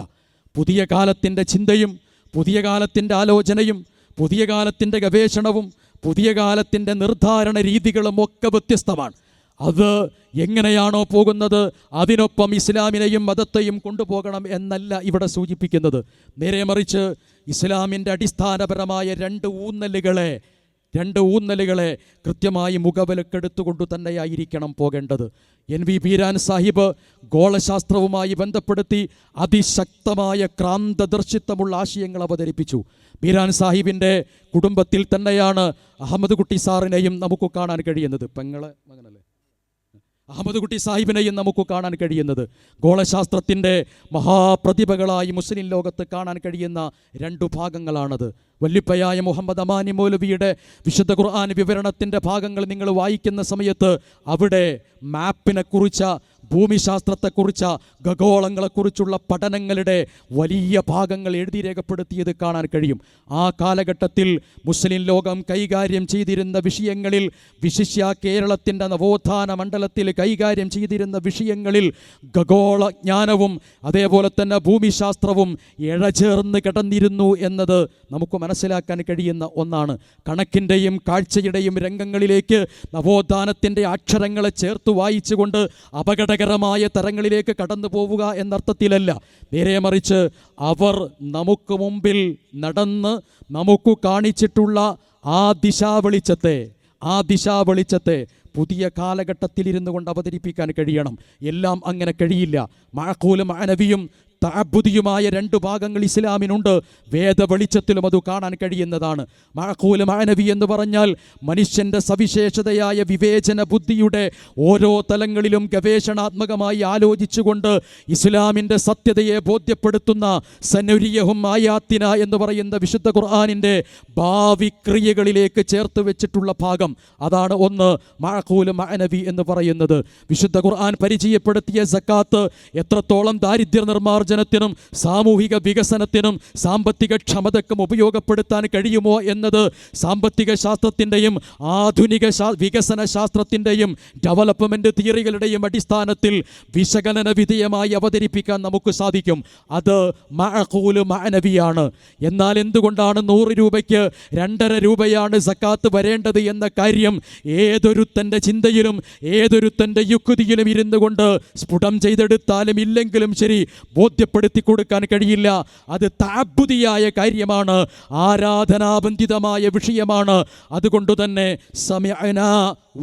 പുതിയ കാലത്തിൻ്റെ ചിന്തയും പുതിയ കാലത്തിൻ്റെ ആലോചനയും പുതിയ കാലത്തിൻ്റെ ഗവേഷണവും പുതിയ കാലത്തിൻ്റെ നിർദ്ധാരണ രീതികളും ഒക്കെ വ്യത്യസ്തമാണ്. അത് എങ്ങനെയാണോ പോകുന്നത് അതിനൊപ്പം ഇസ്ലാമിനെയും മതത്തെയും കൊണ്ടുപോകണം എന്നല്ല ഇവിടെ സൂചിപ്പിക്കുന്നത്. നേരെ മറിച്ച് ഇസ്ലാമിൻ്റെ അടിസ്ഥാനപരമായ 2 ഊന്നലുകളെ കൃത്യമായി മുഖവിലക്കെടുത്തുകൊണ്ട് തന്നെയായിരിക്കണം പോകേണ്ടത്. NV പീരാൻ സാഹിബ് ഗോളശാസ്ത്രവുമായി ബന്ധപ്പെടുത്തി അതിശക്തമായ ക്രാന്തദർശിത്വമുള്ള ആശയങ്ങൾ അവതരിപ്പിച്ചു. പീരാൻ സാഹിബിൻ്റെ കുടുംബത്തിൽ തന്നെയാണ് അഹമ്മദ് കുട്ടി സാറിനെയും നമുക്ക് കാണാൻ കഴിയുന്നത്. പെങ്ങളെ മകനല്ലേ അഹമ്മദ് കുട്ടി സാഹിബിനെയും നമുക്ക് കാണാൻ കഴിയുന്നത്. ഗോളശാസ്ത്രത്തിൻ്റെ മഹാപ്രതിഭകളായി മുസ്ലിം ലോകത്ത് കാണാൻ കഴിയുന്ന 2 ഭാഗങ്ങളാണത്. വല്ലിപ്പയായ മുഹമ്മദ് അമാനി മൗലവിയുടെ വിശുദ്ധ ഖുർആൻ വിവരണത്തിൻ്റെ ഭാഗങ്ങൾ നിങ്ങൾ വായിക്കുന്ന സമയത്ത് അവിടെ മാപ്പിനെ കുറിച്ച ഭൂമിശാസ്ത്രത്തെക്കുറിച്ച്, ഖഗോളങ്ങളെക്കുറിച്ചുള്ള പഠനങ്ങളുടെ വലിയ ഭാഗങ്ങൾ എഴുതി രേഖപ്പെടുത്തിയത് കാണാൻ കഴിയും. ആ കാലഘട്ടത്തിൽ മുസ്ലിം ലോകം കൈകാര്യം ചെയ്തിരുന്ന വിഷയങ്ങളിൽ, വിശിഷ്യ കേരളത്തിൻ്റെ നവോത്ഥാന മണ്ഡലത്തിൽ കൈകാര്യം ചെയ്തിരുന്ന വിഷയങ്ങളിൽ ഖഗോളജ്ഞാനവും അതേപോലെ തന്നെ ഭൂമിശാസ്ത്രവും ഇഴചേർന്ന് കിടന്നിരുന്നു എന്നത് നമുക്ക് മനസ്സിലാക്കാൻ കഴിയുന്ന ഒന്നാണ്. കണക്കിൻ്റെയും കാഴ്ചയുടെയും രംഗങ്ങളിലേക്ക് നവോത്ഥാനത്തിൻ്റെ അക്ഷരങ്ങളെ ചേർത്ത് വായിച്ചുകൊണ്ട് അപകടകരമായ തരങ്ങളിലേക്ക് കടന്നു പോവുക എന്നർത്ഥത്തിലല്ല. നേരെ മറിച്ച് അവർ നമുക്ക് മുമ്പിൽ നടന്ന് നമുക്ക് കാണിച്ചിട്ടുള്ള ആ ദിശാവെളിച്ചത്തെ പുതിയ കാലഘട്ടത്തിലിരുന്നു കൊണ്ട് അവതരിപ്പിക്കാൻ കഴിയണം. എല്ലാം അങ്ങനെ കഴിയില്ല. മഅഖൂലും മാനവിയും തഅബ്ബുദിയുമായ രണ്ട് ഭാഗങ്ങൾ ഇസ്ലാമിനുണ്ട്. വേദവെളിച്ചത്തിലും അത് കാണാൻ കഴിയുന്നതാണ്. മഅഖൂൽ മാനവി എന്ന് പറഞ്ഞാൽ മനുഷ്യൻ്റെ സവിശേഷതയായ വിവേചന ബുദ്ധിയുടെ ഓരോ തലങ്ങളിലും ഗവേഷണാത്മകമായി ആലോചിച്ചുകൊണ്ട് ഇസ്ലാമിൻ്റെ സത്യതയെ ബോധ്യപ്പെടുത്തുന്ന സനുരിയഹും ആയാത്തിന എന്ന് പറയുന്ന വിശുദ്ധ ഖുർആനിൻ്റെ ഭാവി ക്രിയകളിലേക്ക് ചേർത്ത് വെച്ചിട്ടുള്ള ഭാഗം, അതാണ് ഒന്ന് മഅഖൂൽ മാനവി എന്ന് പറയുന്നത്. വിശുദ്ധ ഖുർആൻ പരിചയപ്പെടുത്തിയ സക്കാത്ത് എത്രത്തോളം ദാരിദ്ര്യ നിർമ്മാർജ്ജനത്തിനും സാമൂഹിക വികസനത്തിനും സാമ്പത്തിക ക്ഷമതക്കും ഉപയോഗപ്പെടുത്താൻ കഴിയുമോ എന്നത് സാമ്പത്തിക ശാസ്ത്രത്തിൻ്റെയും ആധുനിക വികസന ശാസ്ത്രത്തിൻ്റെയും ഡെവലപ്മെൻറ്റ് തിയറികളുടെയും അടിസ്ഥാനത്തിൽ വിശകലന വിധേയമായി അവതരിപ്പിക്കാൻ നമുക്ക് സാധിക്കും. അത് മഅഖൂൽ മാനവിയാണ്. എന്നാൽ എന്തുകൊണ്ടാണ് 100 രൂപയ്ക്ക് 2.5 രൂപയാണ് സക്കാത്ത് വരേണ്ടത് എന്ന കാര്യം ഏതൊരുത്തൻ്റെ ചിന്തയിലും ഏതൊരുത്തൻ്റെ യുക്തിയിലും ഇരുന്നു കൊണ്ട് സ്ഫുടം ചെയ്തെടുത്താലും ഇല്ലെങ്കിലും ശരി ബോധ്യപ്പെടുത്തി കൊടുക്കാൻ കഴിയില്ല. അത് തഅബ്ബുദിയായ കാര്യമാണ്, ആരാധനാബന്ധിതമായ വിഷയമാണ്. അതുകൊണ്ട് തന്നെ സമിഅനാ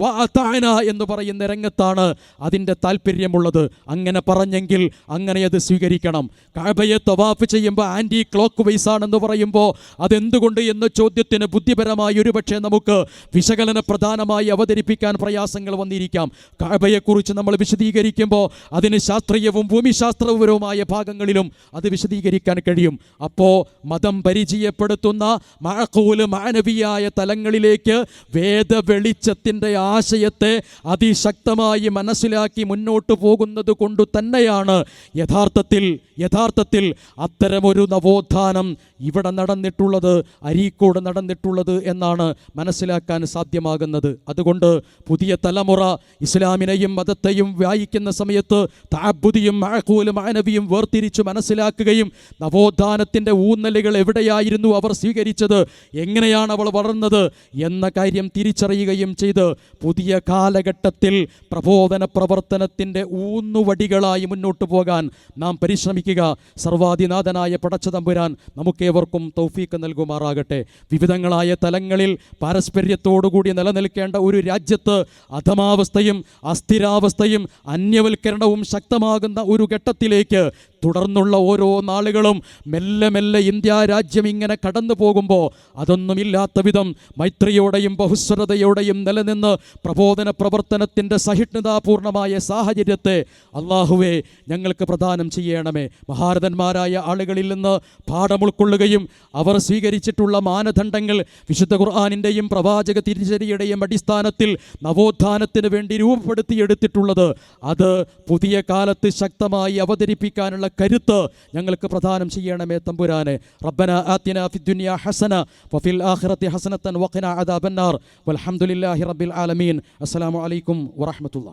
വഅതഅനാ എന്ന് പറയുന്ന രംഗത്താണ് അതിൻ്റെ താല്പര്യമുള്ളത്. അങ്ങനെ പറഞ്ഞെങ്കിൽ അങ്ങനെ അത് സ്വീകരിക്കണം. കഅബയെ തവാഫ് ചെയ്യുമ്പോൾ ആൻറ്റി ക്ലോക്ക് വൈസ് ആണെന്ന് പറയുമ്പോൾ അതെന്തുകൊണ്ട് എന്ന ചോദ്യത്തിന് ബുദ്ധിപരമായി ഒരുപക്ഷെ നമുക്ക് വിശകലന പ്രധാനമായി അവതരിപ്പിക്കാൻ പ്രയാസങ്ങൾ വന്നിരിക്കാം. കഅബയെക്കുറിച്ച് നമ്മൾ വിശദീകരിക്കുമ്പോൾ അതിന് ശാസ്ത്രീയവും ഭൂമിശാസ്ത്രപരവുമായ ഭാഗങ്ങളിലും അത് വിശദീകരിക്കാൻ കഴിയും. അപ്പോൾ മതം പരിചയപ്പെടുത്തുന്ന മഅഖൂൽ മാനവിയായ തലങ്ങളിലേക്ക് വേദവെളിച്ചത്തിൻ്റെ ആശയത്തെ അതിശക്തമായി മനസ്സിലാക്കി മുന്നോട്ട് പോകുന്നത് കൊണ്ട് തന്നെയാണ് യഥാർത്ഥത്തിൽ അത്തരമൊരു നവോത്ഥാനം ഇവിടെ നടന്നിട്ടുള്ളത്, അരീക്കോട് നടന്നിട്ടുള്ളത് എന്നാണ് മനസ്സിലാക്കാൻ സാധ്യമാകുന്നത്. അതുകൊണ്ട് പുതിയ തലമുറ ഇസ്ലാമിനെയും മതത്തെയും വായിക്കുന്ന സമയത്ത് തഅബ്ബുദിയും മഅഖൂലും മാനവിയും വേർതിരിച്ച് മനസ്സിലാക്കുകയും നവോത്ഥാനത്തിൻ്റെ ഊന്നലുകൾ എവിടെയായിരുന്നു അവർ സ്വീകരിച്ചത്, എങ്ങനെയാണ് അവൾ വളർന്നത് എന്ന കാര്യം തിരിച്ചറിയുകയും ചെയ്ത് പുതിയ കാലഘട്ടത്തിൽ പ്രബോധന പ്രവർത്തനത്തിൻ്റെ ഊന്നുവടികളായി മുന്നോട്ട് പോകാൻ നാം പരിശ്രമിക്കുക. സർവാധിനാഥനായ പടച്ചതമ്പുരാൻ നമുക്കേവർക്കും തൗഫീക്ക് നൽകുമാറാകട്ടെ. വിവിധങ്ങളായ തലങ്ങളിൽ പാരസ്പര്യത്തോടുകൂടി നിലനിൽക്കേണ്ട ഒരു രാജ്യത്ത് അധമാവസ്ഥയും അസ്ഥിരാവസ്ഥയും അന്യവൽക്കരണവും ശക്തമാകുന്ന ഒരു ഘട്ടത്തിലേക്ക് തുടർന്നുള്ള ഓരോ നാളുകളും മെല്ലെ മെല്ലെ ഇന്ത്യ രാജ്യം ഇങ്ങനെ കടന്നു പോകുമ്പോൾ അതൊന്നുമില്ലാത്ത വിധം മൈത്രിയോടെയും ബഹുസ്വരതയോടെയും നിലനിന്ന് പ്രബോധന പ്രവർത്തനത്തിൻ്റെ സഹിഷ്ണുതാപൂർണമായ സാഹചര്യത്തെ അള്ളാഹുവേ ഞങ്ങൾക്ക് പ്രദാനം ചെയ്യണമേ. മഹാരഥന്മാരായ ആളുകളിൽ നിന്ന് പാഠം ഉൾക്കൊള്ളുകയും അവർ സ്വീകരിച്ചിട്ടുള്ള മാനദണ്ഡങ്ങൾ വിശുദ്ധ ഖുർആനിൻ്റെയും പ്രവാചക തിരിച്ചടിയുടെയും അടിസ്ഥാനത്തിൽ നവോത്ഥാനത്തിന് വേണ്ടി രൂപപ്പെടുത്തിയെടുത്തിട്ടുള്ളത് അത് പുതിയ കാലത്ത് ശക്തമായി അവതരിപ്പിക്കാനുള്ള കരുത്ത് ഞങ്ങൾക്ക് പ്രദാനം ചെയ്യണമേ തമ്പുരാനെ. റബ്ബനാ ആതിനാ ഫിദ്ദുനിയാ ഹസന വഫിൽ ആഖിറതി ഹസനതൻ വഖിനാ അദാബന്നാർ വൽഹംദുലില്ലാഹി റബ്ബിൽ ആലമീൻ. അസ്സലാമു അലൈക്കും വറഹ്മത്തുള്ളാഹി.